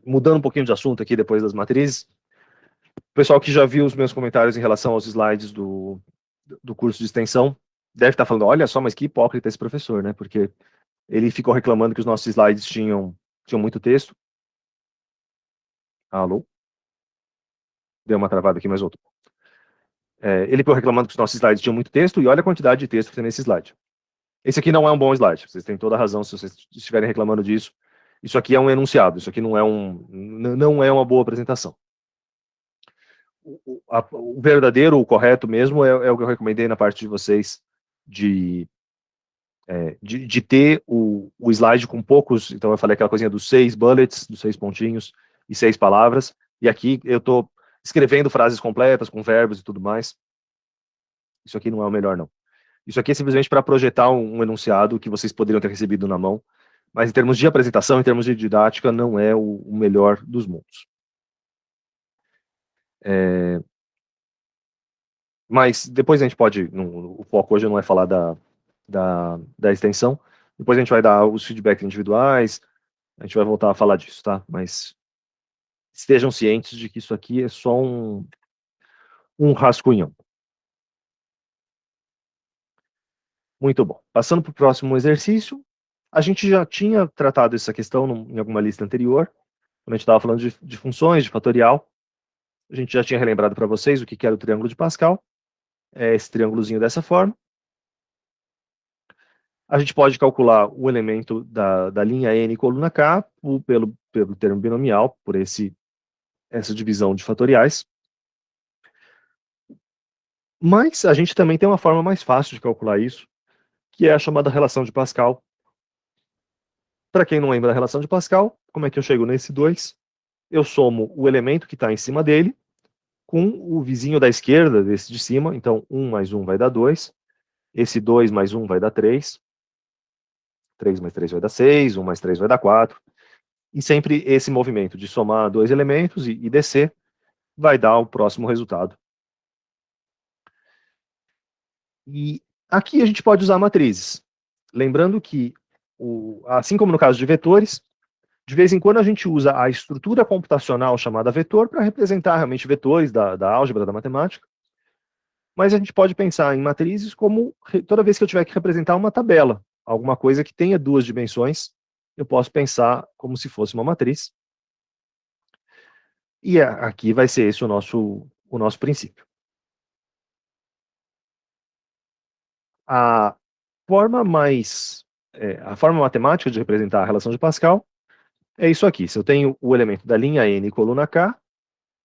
[SPEAKER 1] Mudando um pouquinho de assunto aqui depois das matrizes, o pessoal que já viu os meus comentários em relação aos slides do curso de extensão deve estar falando, olha só, mas que hipócrita esse professor, né? Porque ele ficou reclamando que os nossos slides tinham muito texto. Alô? Deu uma travada aqui, mas outro. Ele ficou reclamando que os nossos slides tinham muito texto, e olha a quantidade de texto que tem nesse slide. Esse aqui não é um bom slide, vocês têm toda a razão se vocês estiverem reclamando disso. Isso aqui é um enunciado, isso aqui não é uma boa apresentação. O verdadeiro, o correto mesmo, é o que eu recomendei na parte de vocês, de ter o slide com poucos, então eu falei aquela coisinha dos 6 bullets, dos 6 pontinhos e 6 palavras, e aqui eu estou escrevendo frases completas, com verbos e tudo mais. Isso aqui não é o melhor, não. Isso aqui é simplesmente para projetar um enunciado que vocês poderiam ter recebido na mão, mas em termos de apresentação, em termos de didática, não é o melhor dos mundos. Mas depois a gente pode, o foco hoje não é falar da extensão, depois a gente vai dar os feedbacks individuais, a gente vai voltar a falar disso, tá? Mas estejam cientes de que isso aqui é só um rascunhão. Muito bom. Passando para o próximo exercício, a gente já tinha tratado essa questão em alguma lista anterior, quando a gente estava falando de funções, de fatorial. A gente já tinha relembrado para vocês o que era o triângulo de Pascal. É esse triângulozinho dessa forma. A gente pode calcular o elemento da linha N coluna K pelo termo binomial, por essa divisão de fatoriais. Mas a gente também tem uma forma mais fácil de calcular isso, que é a chamada relação de Pascal. Para quem não lembra da relação de Pascal, como é que eu chego nesse 2? Eu somo o elemento que está em cima dele com o vizinho da esquerda, desse de cima. Então, 1 mais 1 vai dar 2. Esse 2 mais 1 vai dar 3. 3 mais 3 vai dar 6. 1 mais 3 vai dar 4. E sempre esse movimento de somar dois elementos e descer vai dar o próximo resultado. E aqui a gente pode usar matrizes. Lembrando que, assim como no caso de vetores, de vez em quando a gente usa a estrutura computacional chamada vetor para representar realmente vetores da álgebra, da matemática. Mas a gente pode pensar em matrizes como toda vez que eu tiver que representar uma tabela, alguma coisa que tenha duas dimensões, eu posso pensar como se fosse uma matriz. E aqui vai ser esse o nosso princípio. A forma mais a forma matemática de representar a relação de Pascal é isso aqui. Se eu tenho o elemento da linha N e coluna K,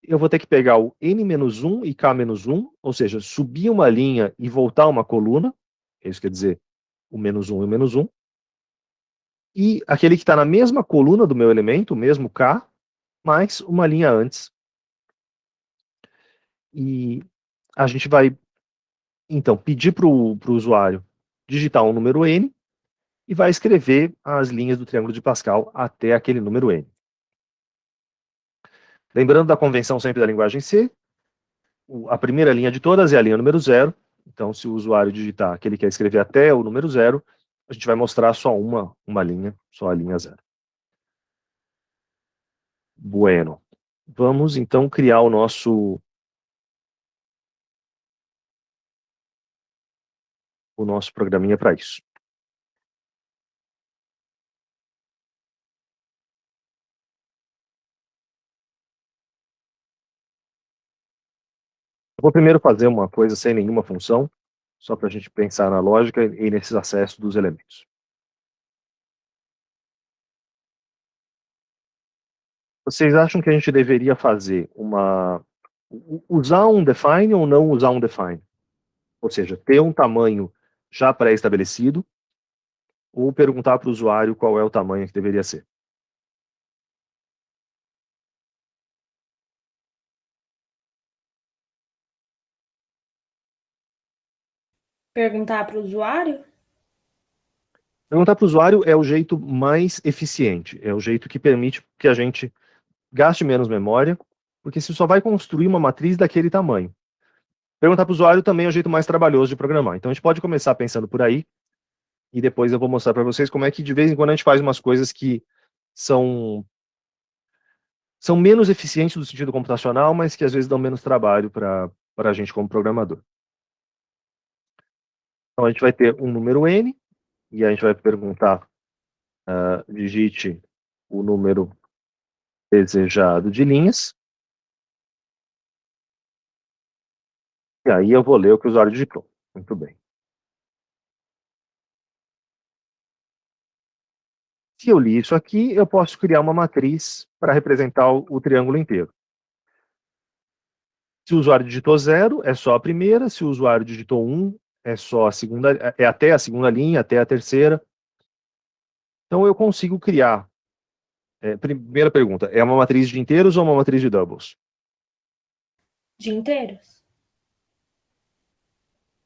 [SPEAKER 1] eu vou ter que pegar o N-1 e K-1, ou seja, subir uma linha e voltar uma coluna, isso quer dizer o -1 e o -1, e aquele que está na mesma coluna do meu elemento, o mesmo K, mais uma linha antes. E a gente vai, então, pedir para o usuário digitar um número N e vai escrever as linhas do triângulo de Pascal até aquele número N. Lembrando da convenção sempre da linguagem C, a primeira linha de todas é a linha número 0. Então, se o usuário digitar que ele quer escrever até o número 0, a gente vai mostrar só uma linha, só a linha 0. Bueno. Vamos, então, criar o nosso programinha para isso. Eu vou primeiro fazer uma coisa sem nenhuma função, só para a gente pensar na lógica e nesses acessos dos elementos. Vocês acham que a gente deveria fazer usar um define ou não usar um define? Ou seja, ter um tamanho já pré-estabelecido ou perguntar para o usuário qual é o tamanho que deveria ser?
[SPEAKER 3] Perguntar para o usuário?
[SPEAKER 1] Perguntar para o usuário é o jeito mais eficiente, é o jeito que permite que a gente gaste menos memória, porque você só vai construir uma matriz daquele tamanho. Perguntar para o usuário também é o jeito mais trabalhoso de programar. Então a gente pode começar pensando por aí, e depois eu vou mostrar para vocês como é que de vez em quando a gente faz umas coisas que são menos eficientes no sentido computacional, mas que às vezes dão menos trabalho para a gente como programador. Então a gente vai ter um número N, e a gente vai perguntar, digite o número desejado de linhas, e aí eu vou ler o que o usuário digitou. Muito bem. Se eu li isso aqui, eu posso criar uma matriz para representar o triângulo inteiro. Se o usuário digitou 0, é só a primeira. Se o usuário digitou 1, é só a segunda, é até a segunda linha, até a terceira. Então eu consigo criar. Primeira pergunta, é uma matriz de inteiros ou uma matriz de doubles?
[SPEAKER 3] De inteiros.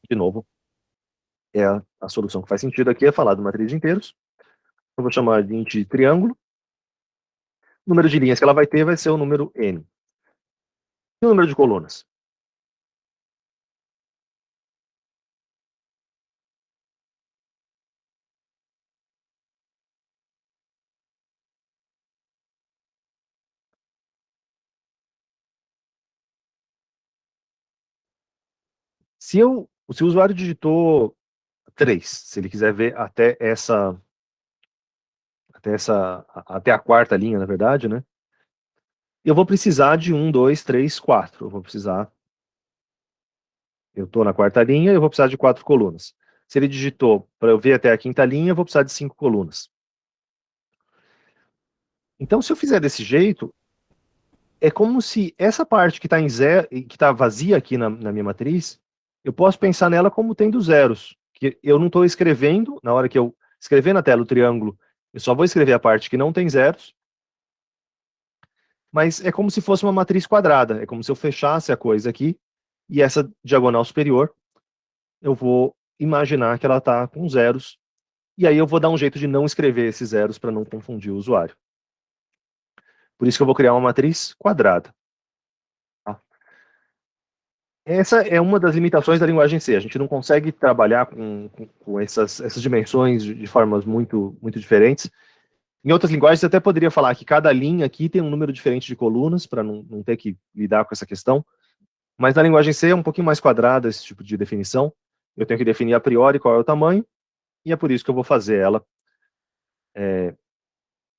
[SPEAKER 1] De novo, é a solução que faz sentido aqui é falar de matriz de inteiros. Eu vou chamar de int triângulo. O número de linhas que ela vai ter vai ser o número n. E o número de colunas? Se o usuário digitou 3, se ele quiser ver até a quarta linha, na verdade, né? Eu vou precisar de 1, 2, 3, 4. Eu estou na quarta linha, eu vou precisar de 4 colunas. Se ele digitou para eu ver até a quinta linha, eu vou precisar de 5 colunas. Então, se eu fizer desse jeito, é como se essa parte que está em zero, que está vazia aqui na minha matriz, eu posso pensar nela como tendo zeros. Que eu não estou escrevendo, na hora que eu escrever na tela o triângulo, eu só vou escrever a parte que não tem zeros, mas é como se fosse uma matriz quadrada, é como se eu fechasse a coisa aqui, e essa diagonal superior, eu vou imaginar que ela está com zeros, e aí eu vou dar um jeito de não escrever esses zeros para não confundir o usuário. Por isso que eu vou criar uma matriz quadrada. Tá? Essa é uma das limitações da linguagem C. A gente não consegue trabalhar com essas dimensões de formas muito, muito diferentes. Em outras linguagens, você até poderia falar que cada linha aqui tem um número diferente de colunas, para não ter que lidar com essa questão. Mas na linguagem C é um pouquinho mais quadrada esse tipo de definição. Eu tenho que definir a priori qual é o tamanho, e é por isso que eu vou fazer ela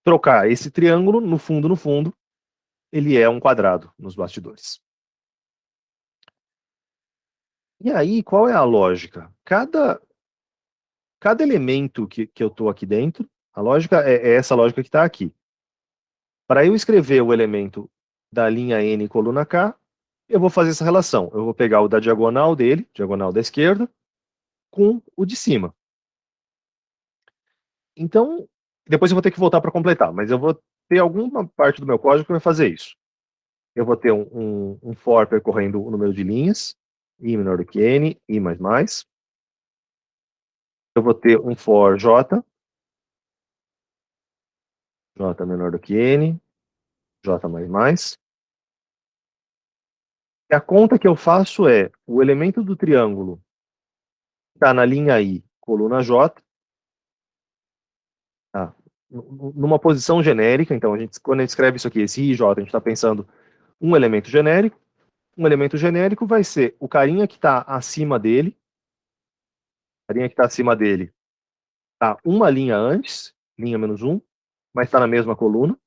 [SPEAKER 1] trocar esse triângulo, no fundo, ele é um quadrado nos bastidores. E aí, qual é a lógica? cada elemento que eu estou aqui dentro, a lógica é essa lógica que está aqui. Para eu escrever o elemento da linha N coluna K, eu vou fazer essa relação. Eu vou pegar o da diagonal dele, diagonal da esquerda, com o de cima. Então, depois eu vou ter que voltar para completar, mas eu vou ter alguma parte do meu código que vai fazer isso. Eu vou ter um for percorrendo o número de linhas, i menor do que n, i mais mais. Eu vou ter um for j, j menor do que n, j mais mais. E a conta que eu faço é o elemento do triângulo está na linha i, coluna j, tá? Numa posição genérica. Então, quando a gente escreve isso aqui, esse i e j, a gente está pensando um elemento genérico. Um elemento genérico vai ser o carinha que está acima dele. O carinha que está acima dele está uma linha antes, linha menos 1, mas está na mesma coluna,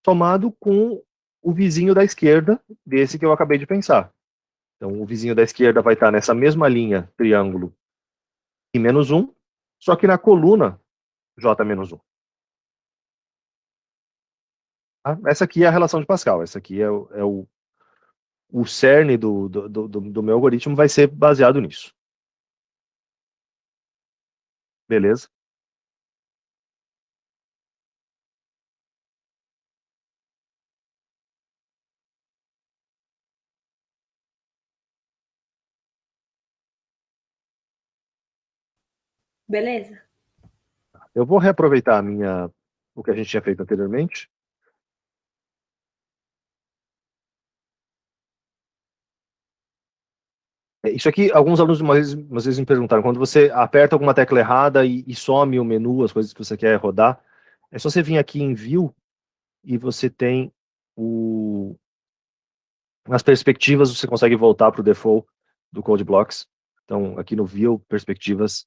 [SPEAKER 1] somado com o vizinho da esquerda desse que eu acabei de pensar. Então, o vizinho da esquerda vai estar nessa mesma linha, triângulo, i menos 1, só que na coluna, j menos 1. Tá? Essa aqui é a relação de Pascal. Essa aqui é o cerne do meu algoritmo, vai ser baseado nisso. Beleza?
[SPEAKER 3] Beleza?
[SPEAKER 1] Eu vou reaproveitar o que a gente tinha feito anteriormente. Isso aqui, alguns alunos umas vezes me perguntaram, quando você aperta alguma tecla errada e some o menu, as coisas que você quer rodar, é só você vir aqui em View e você tem nas perspectivas, você consegue voltar para o default do Code Blocks. Então, aqui no View, perspectivas,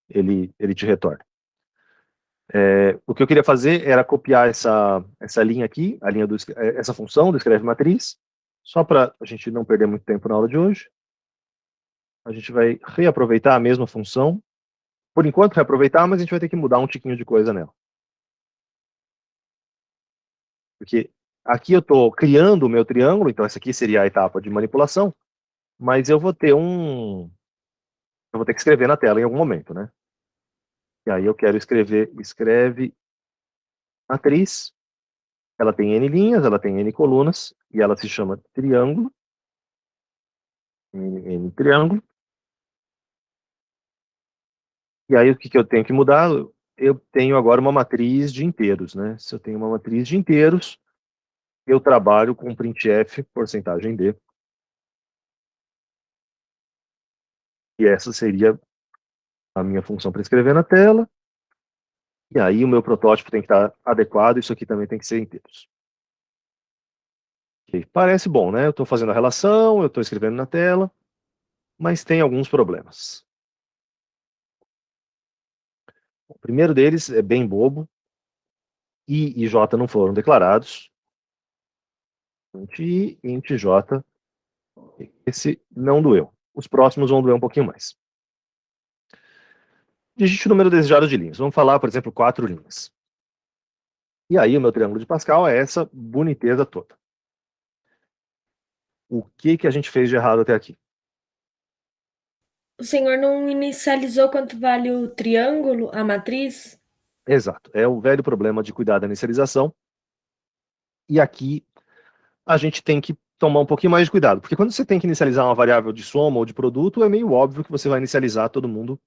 [SPEAKER 1] ele te retorna. O que eu queria fazer era copiar essa linha aqui, essa função do escreve matriz, só para a gente não perder muito tempo na aula de hoje. A gente vai reaproveitar a mesma função. Por enquanto, reaproveitar, mas a gente vai ter que mudar um tiquinho de coisa nela. Porque aqui eu estou criando o meu triângulo, então essa aqui seria a etapa de manipulação, mas eu vou ter que escrever na tela em algum momento, né? E aí eu quero escreve matriz, ela tem n linhas, ela tem n colunas, e ela se chama triângulo, n triângulo. E aí o que eu tenho que mudar? Eu tenho agora uma matriz de inteiros, né? Se eu tenho uma matriz de inteiros, eu trabalho com printf, porcentagem d. E essa seria a minha função para escrever na tela. E aí o meu protótipo tem que estar adequado, isso aqui também tem que ser inteiros. Okay. Parece bom, né? Eu estou fazendo a relação, eu estou escrevendo na tela, mas tem alguns problemas. O primeiro deles é bem bobo. I e J não foram declarados. Int I, int J. Esse não doeu. Os próximos vão doer um pouquinho mais. Digite o número desejado de linhas. Vamos falar, por exemplo, 4 linhas. E aí o meu triângulo de Pascal é essa boniteza toda. O que a gente fez de errado até aqui?
[SPEAKER 3] O senhor não inicializou quanto vale o triângulo, a matriz?
[SPEAKER 1] Exato. É o velho problema de cuidar da inicialização. E aqui a gente tem que tomar um pouquinho mais de cuidado. Porque quando você tem que inicializar uma variável de soma ou de produto, é meio óbvio que você vai inicializar todo mundo.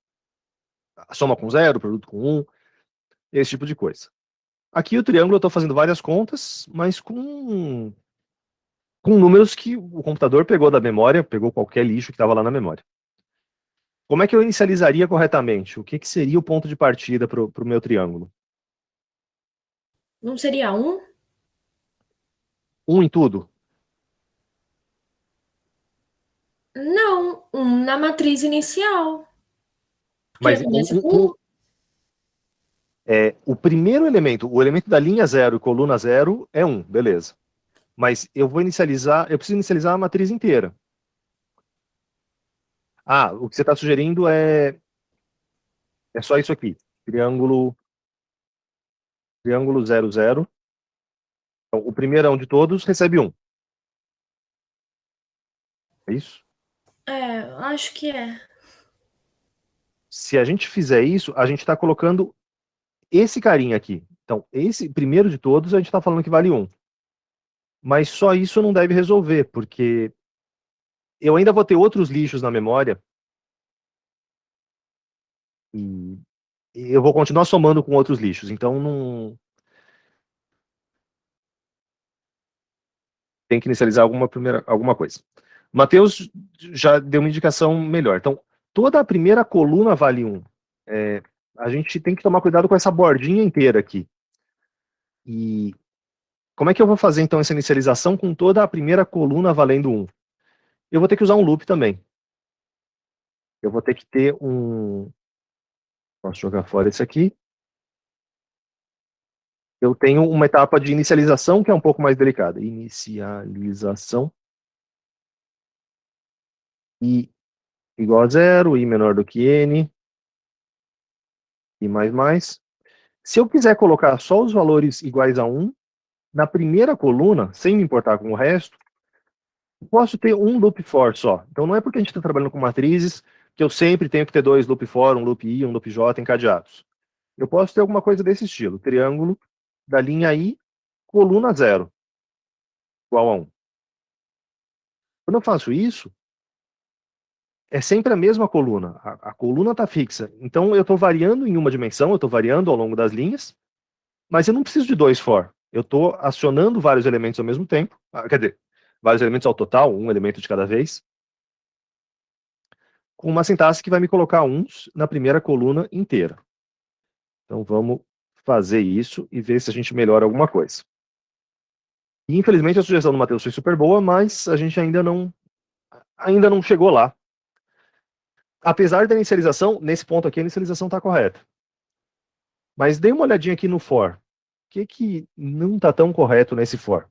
[SPEAKER 1] A soma com 0, produto com 1, esse tipo de coisa. Aqui o triângulo eu estou fazendo várias contas, mas com números que o computador pegou da memória, pegou qualquer lixo que estava lá na memória. Como é que eu inicializaria corretamente? O que seria o ponto de partida para o meu triângulo?
[SPEAKER 3] Não seria 1?
[SPEAKER 1] 1 em tudo?
[SPEAKER 3] Não, 1 na matriz inicial. Porque
[SPEAKER 1] Mas
[SPEAKER 3] começa com 1.
[SPEAKER 1] o primeiro elemento, o elemento da linha 0 e coluna 0 é 1, beleza. Mas eu preciso inicializar a matriz inteira. O que você está sugerindo é É só isso aqui. Triângulo 0, 0. Então, o primeirão de todos recebe 1. É isso?
[SPEAKER 3] É, acho que é.
[SPEAKER 1] Se a gente fizer isso, a gente está colocando esse carinha aqui. Então, esse primeiro de todos, a gente está falando que vale 1. Mas só isso não deve resolver, porque eu ainda vou ter outros lixos na memória e eu vou continuar somando com outros lixos. Então, não tem que inicializar alguma coisa. Matheus já deu uma indicação melhor. Então, toda a primeira coluna vale 1. A gente tem que tomar cuidado com essa bordinha inteira aqui. E como é que eu vou fazer, então, essa inicialização com toda a primeira coluna valendo 1? Eu vou ter que usar um loop também. Eu vou ter que ter um... Posso jogar fora esse aqui. Eu tenho uma etapa de inicialização que é um pouco mais delicada. Inicialização. I igual a 0, I menor do que N. I mais. Se eu quiser colocar só os valores iguais a 1, na primeira coluna, sem me importar com o resto, eu posso ter um loop for só. Então não é porque a gente está trabalhando com matrizes que eu sempre tenho que ter 2 loop for, um loop I, um loop J encadeados. Eu posso ter alguma coisa desse estilo. Triângulo da linha I, coluna 0, igual a 1. Quando eu faço isso, é sempre a mesma coluna. A coluna está fixa. Então eu estou variando em uma dimensão, eu estou variando ao longo das linhas, mas eu não preciso de 2 for. Eu estou acionando vários elementos ao mesmo tempo. Quer dizer, vários elementos ao total, um elemento de cada vez, com uma sintaxe que vai me colocar uns na primeira coluna inteira. Então vamos fazer isso e ver se a gente melhora alguma coisa. E, infelizmente a sugestão do Matheus foi super boa, mas a gente ainda não chegou lá. Apesar da inicialização, nesse ponto aqui a inicialização está correta. Mas dê uma olhadinha aqui no for. O que não está tão correto nesse for?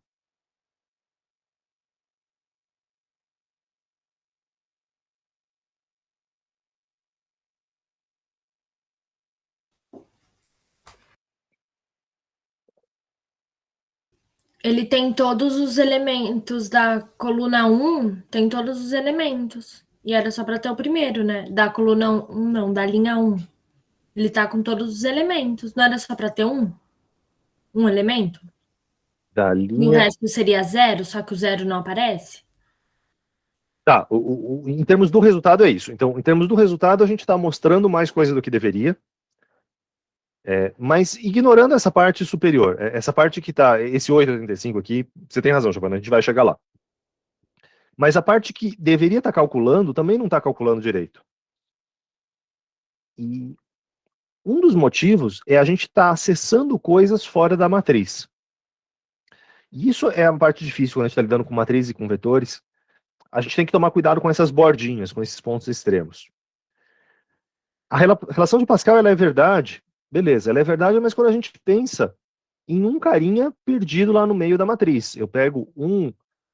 [SPEAKER 3] Ele tem todos os elementos da coluna 1, tem todos os elementos. E era só para ter o primeiro, né? Da coluna 1, não, da linha 1. Ele tá com todos os elementos. Não era só para ter um? Um elemento?
[SPEAKER 1] Da
[SPEAKER 3] E o
[SPEAKER 1] linha...
[SPEAKER 3] resto seria 0, só que o 0 não aparece?
[SPEAKER 1] Tá, em termos do resultado é isso. Então, em termos do resultado, a gente está mostrando mais coisa do que deveria. Mas ignorando essa parte superior, essa parte que está, esse 885 aqui, você tem razão, Giovana, a gente vai chegar lá. Mas a parte que deveria estar calculando, também não está calculando direito. E um dos motivos é a gente estar acessando coisas fora da matriz. E isso é a parte difícil quando a gente está lidando com matrizes e com vetores. A gente tem que tomar cuidado com essas bordinhas, com esses pontos extremos. A relação de Pascal, ela é verdade, beleza, ela é verdade, mas quando a gente pensa em um carinha perdido lá no meio da matriz. Eu pego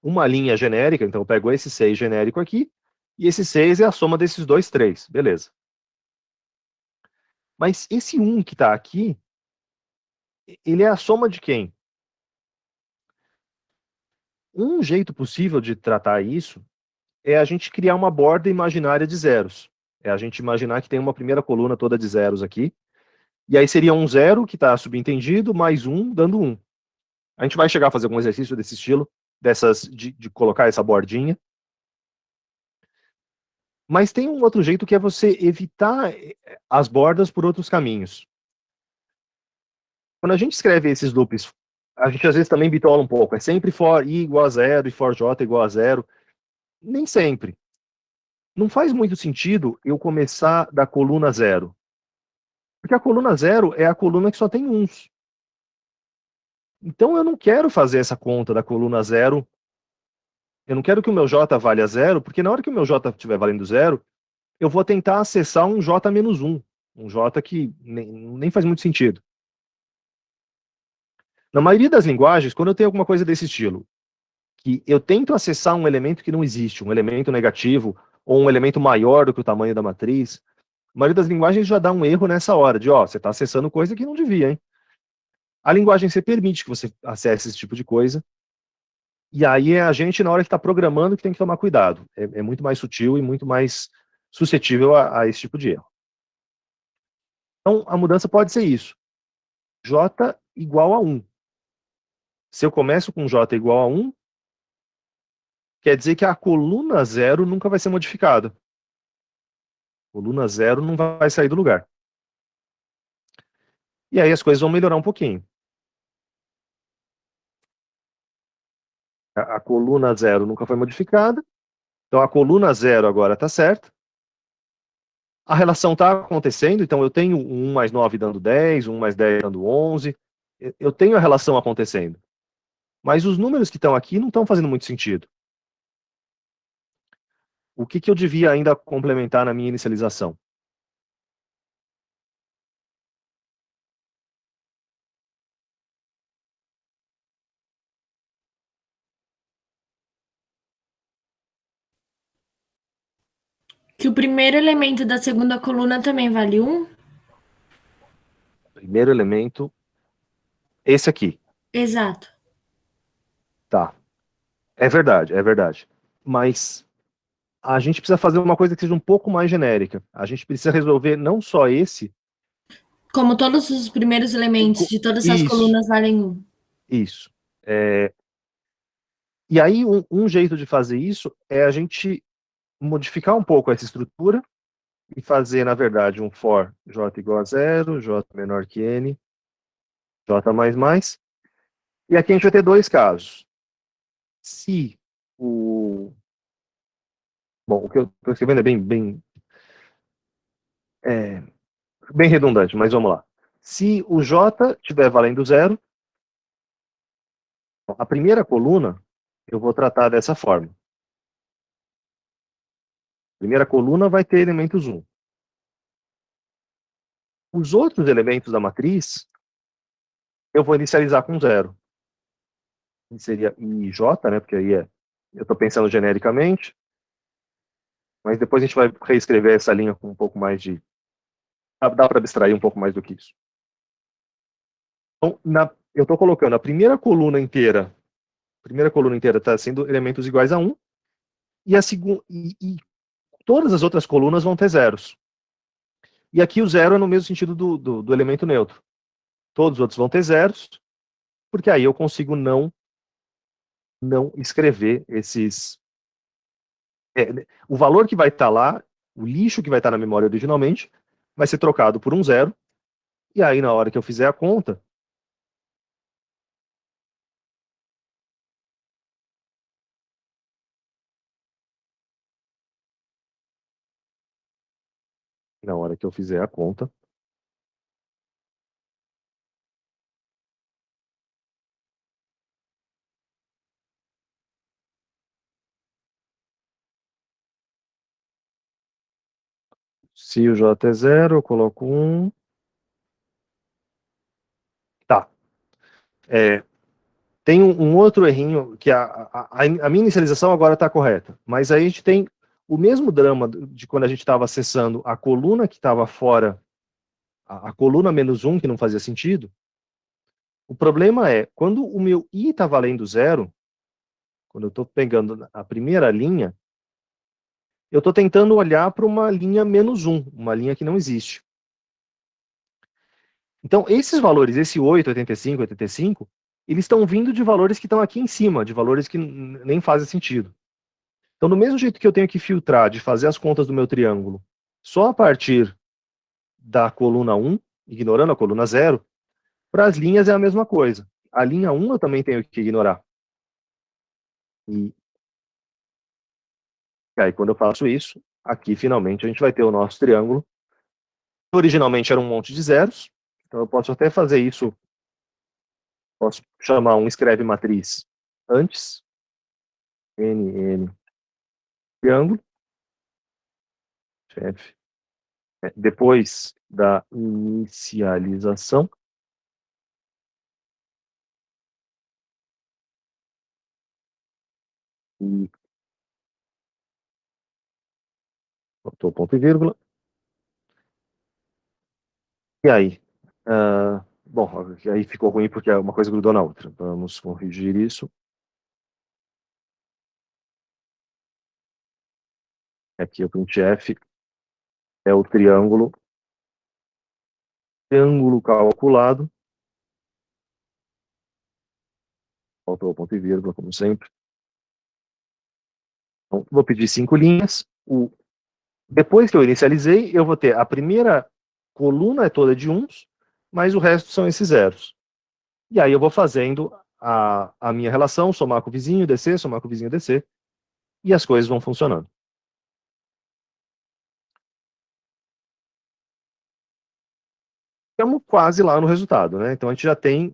[SPEAKER 1] uma linha genérica, então eu pego esse 6 genérico aqui, e esse 6 é a soma desses dois 3, beleza. Mas esse 1 que está aqui, ele é a soma de quem? Um jeito possível de tratar isso é a gente criar uma borda imaginária de zeros. É a gente imaginar que tem uma primeira coluna toda de zeros aqui, e aí seria um 0 que está subentendido, mais 1 dando 1. A gente vai chegar a fazer algum exercício desse estilo, de colocar essa bordinha. Mas tem um outro jeito que é você evitar as bordas por outros caminhos. Quando a gente escreve esses loops, a gente às vezes também bitola um pouco. É sempre for i igual a 0 e for j igual a 0. Nem sempre. Não faz muito sentido eu começar da coluna 0. Porque a coluna 0 é a coluna que só tem uns. Então eu não quero fazer essa conta da coluna 0. Eu não quero que o meu j valha 0, porque na hora que o meu j estiver valendo 0, eu vou tentar acessar um j menos 1. Um j que nem faz muito sentido. Na maioria das linguagens, quando eu tenho alguma coisa desse estilo, que eu tento acessar um elemento que não existe, um elemento negativo, ou um elemento maior do que o tamanho da matriz, maioria das linguagens já dá um erro nessa hora, de, ó, você está acessando coisa que não devia, hein? A linguagem C permite que você acesse esse tipo de coisa, e aí é a gente, na hora que está programando, que tem que tomar cuidado. É muito mais sutil e muito mais suscetível a esse tipo de erro. Então, a mudança pode ser isso. J igual a 1. Se eu começo com J igual a 1, quer dizer que a coluna 0 nunca vai ser modificada. Coluna 0 não vai sair do lugar. E aí as coisas vão melhorar um pouquinho. A coluna 0 nunca foi modificada. Então a coluna 0 agora está certa. A relação está acontecendo, então eu tenho 1 mais 9 dando 10, 1 mais 10 dando 11. Eu tenho a relação acontecendo. Mas os números que estão aqui não estão fazendo muito sentido. O que eu devia ainda complementar na minha inicialização?
[SPEAKER 3] Que o primeiro elemento da segunda coluna também vale 1?
[SPEAKER 1] Primeiro elemento, esse aqui.
[SPEAKER 3] Exato.
[SPEAKER 1] Tá. É verdade, é verdade. Mas a gente precisa fazer uma coisa que seja um pouco mais genérica. A gente precisa resolver não só esse.
[SPEAKER 3] Como todos os primeiros elementos de todas as
[SPEAKER 1] Isso,
[SPEAKER 3] colunas valem 1.
[SPEAKER 1] isso. E aí, um jeito de fazer isso é a gente modificar um pouco essa estrutura e fazer, na verdade, um for j igual a 0, j menor que n, j mais mais. E aqui a gente vai ter dois casos. Se o... Bom, o que eu estou escrevendo é bem redundante, mas vamos lá. Se o j estiver valendo 0, a primeira coluna eu vou tratar dessa forma. A primeira coluna vai ter elementos 1. Os outros elementos da matriz eu vou inicializar com 0. Seria I e J, né? Porque aí eu estou pensando genericamente, mas depois a gente vai reescrever essa linha com um pouco mais de... Dá para abstrair um pouco mais do que isso. Então, eu estou colocando a primeira coluna inteira está sendo elementos iguais a 1, e, e todas as outras colunas vão ter zeros. E aqui o zero é no mesmo sentido do elemento neutro. Todos os outros vão ter zeros, porque aí eu consigo não escrever esses... o valor que vai estar lá, o lixo que vai estar na memória originalmente, vai ser trocado por um zero, e aí na hora que eu fizer a conta, na hora que eu fizer a conta, se o J é 0, eu coloco 1. Tá. Tem um outro errinho, que a minha inicialização agora está correta, mas aí a gente tem o mesmo drama de quando a gente estava acessando a coluna que estava fora, a coluna menos 1, que não fazia sentido. O problema é, quando o meu I está valendo 0, quando eu estou pegando a primeira linha, eu estou tentando olhar para uma linha menos 1, uma linha que não existe. Então, esses valores, esse 8, 85, 85, eles estão vindo de valores que estão aqui em cima, de valores que nem fazem sentido. Então, do mesmo jeito que eu tenho que filtrar, de fazer as contas do meu triângulo, só a partir da coluna 1, ignorando a coluna 0, para as linhas é a mesma coisa. A linha 1 eu também tenho que ignorar. E aí, quando eu faço isso, aqui finalmente a gente vai ter o nosso triângulo. Originalmente era um monte de zeros, então eu posso até fazer isso, posso chamar um escreve matriz antes, n, triângulo, chefe, depois da inicialização, e botou ponto e vírgula, E aí? Bom, aí ficou ruim porque uma coisa grudou na outra. Vamos corrigir isso. Aqui o printf é o triângulo calculado. Faltou o ponto e vírgula, como sempre. Então, vou pedir 5 linhas. Depois que eu inicializei, eu vou ter a primeira coluna é toda de uns, mas o resto são esses zeros. E aí eu vou fazendo a minha relação, somar com o vizinho, descer, somar com o vizinho, descer, e as coisas vão funcionando. Estamos quase lá no resultado, né? Então a gente já tem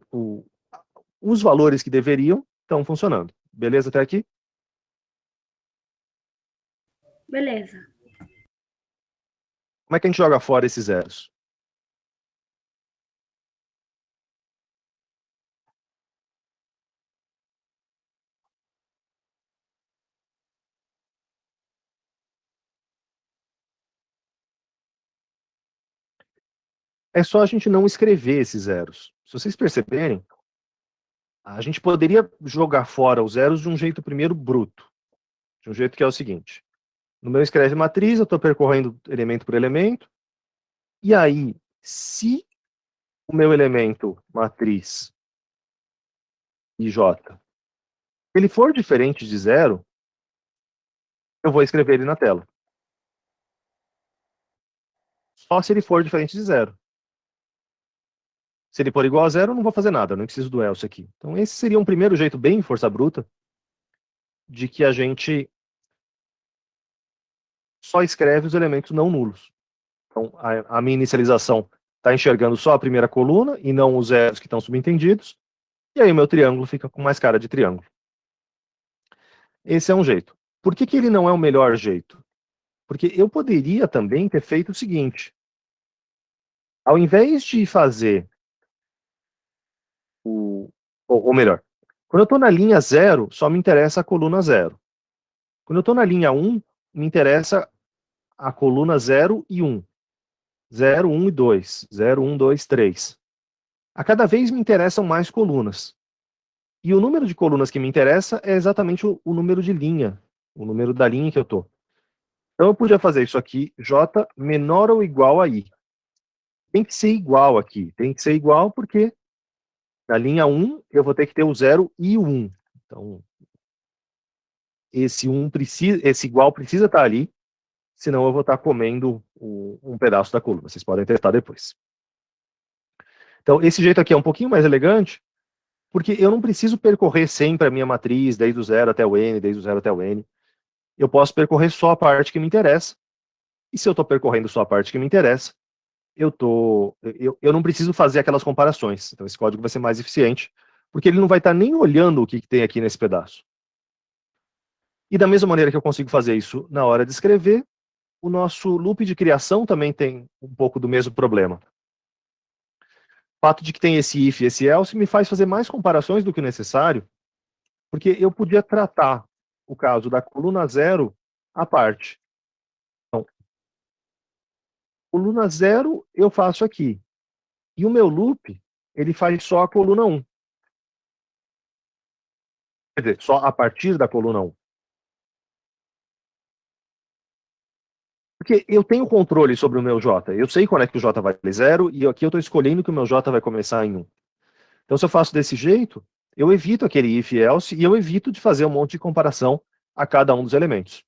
[SPEAKER 1] os valores que deveriam estão funcionando. Beleza até aqui?
[SPEAKER 3] Beleza.
[SPEAKER 1] Como é que a gente joga fora esses zeros? É só a gente não escrever esses zeros. Se vocês perceberem, a gente poderia jogar fora os zeros de um jeito primeiro bruto. De um jeito que é o seguinte. No meu escreve matriz, eu estou percorrendo elemento por elemento. E aí, se o meu elemento matriz IJ, ele for diferente de zero, eu vou escrever ele na tela. Só se ele for diferente de zero. Se ele for igual a zero, eu não vou fazer nada, eu não preciso do else aqui. Então esse seria um primeiro jeito bem força bruta de que a gente só escreve os elementos não nulos. Então a minha inicialização está enxergando só a primeira coluna e não os zeros que estão subentendidos, e aí o meu triângulo fica com mais cara de triângulo. Esse é um jeito. Por que ele não é o melhor jeito? Porque eu poderia também ter feito o seguinte. Ao invés de fazer ou melhor, quando eu estou na linha 0, só me interessa a coluna 0. Quando eu estou na linha 1, me interessa a coluna 0 e 1. 0, 1 e 2. 0, 1, 2, 3. A cada vez me interessam mais colunas. E o número de colunas que me interessa é exatamente o número de linha. O número da linha que eu estou. Então eu podia fazer isso aqui, J menor ou igual a I. Tem que ser igual aqui. Tem que ser igual porque na linha 1 eu vou ter que ter o 0 e o 1. Então, esse igual precisa estar ali, senão eu vou estar comendo um pedaço da coluna. Vocês podem testar depois. Então, esse jeito aqui é um pouquinho mais elegante, porque eu não preciso percorrer sempre a minha matriz, desde o 0 até o n, desde o 0 até o n. Eu posso percorrer só a parte que me interessa, e se eu estou percorrendo só a parte que me interessa, eu não preciso fazer aquelas comparações. Então esse código vai ser mais eficiente, porque ele não vai estar nem olhando o que tem aqui nesse pedaço. E da mesma maneira que eu consigo fazer isso na hora de escrever, o nosso loop de criação também tem um pouco do mesmo problema. O fato de que tem esse if e esse else me faz fazer mais comparações do que necessário, porque eu podia tratar o caso da coluna 0 à parte. Então, coluna 0 eu faço aqui. E o meu loop, ele faz só a coluna 1. Quer dizer, só a partir da coluna 1. Porque eu tenho controle sobre o meu J. Eu sei quando é que o J vai valer 0, e aqui eu estou escolhendo que o meu J vai começar em 1. Então, se eu faço desse jeito, eu evito aquele if e else, e eu evito de fazer um monte de comparação a cada um dos elementos.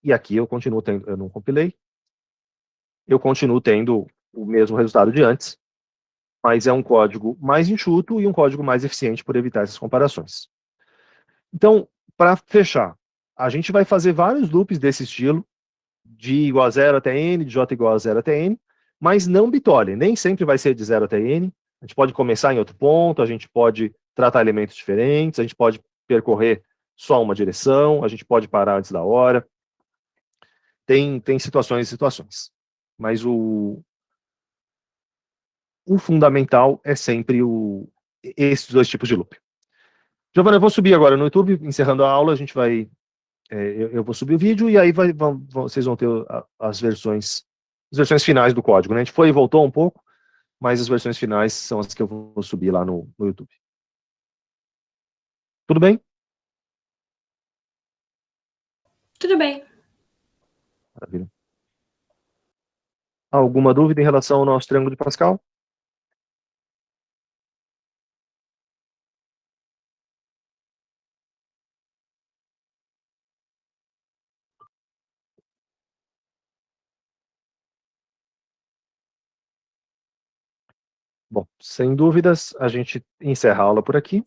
[SPEAKER 1] E aqui eu continuo tendo, eu não compilei, eu continuo tendo o mesmo resultado de antes, mas é um código mais enxuto e um código mais eficiente por evitar essas comparações. Então, para fechar, a gente vai fazer vários loops desse estilo, de igual a 0 até n, de j igual a 0 até n, mas não bitole, nem sempre vai ser de 0 até n. A gente pode começar em outro ponto, a gente pode tratar elementos diferentes, a gente pode percorrer só uma direção, a gente pode parar antes da hora. Tem situações e situações. Mas o fundamental é sempre esses dois tipos de loop. Giovana, eu vou subir agora no YouTube, encerrando a aula, a gente vai... eu vou subir o vídeo e aí vocês vão ter as versões as versões finais do código, né? A gente foi e voltou um pouco, mas as versões finais são as que eu vou subir lá no YouTube. Tudo bem?
[SPEAKER 3] Tudo bem.
[SPEAKER 1] Maravilha. Alguma dúvida em relação ao nosso triângulo de Pascal? Bom, sem dúvidas, a gente encerra a aula por aqui.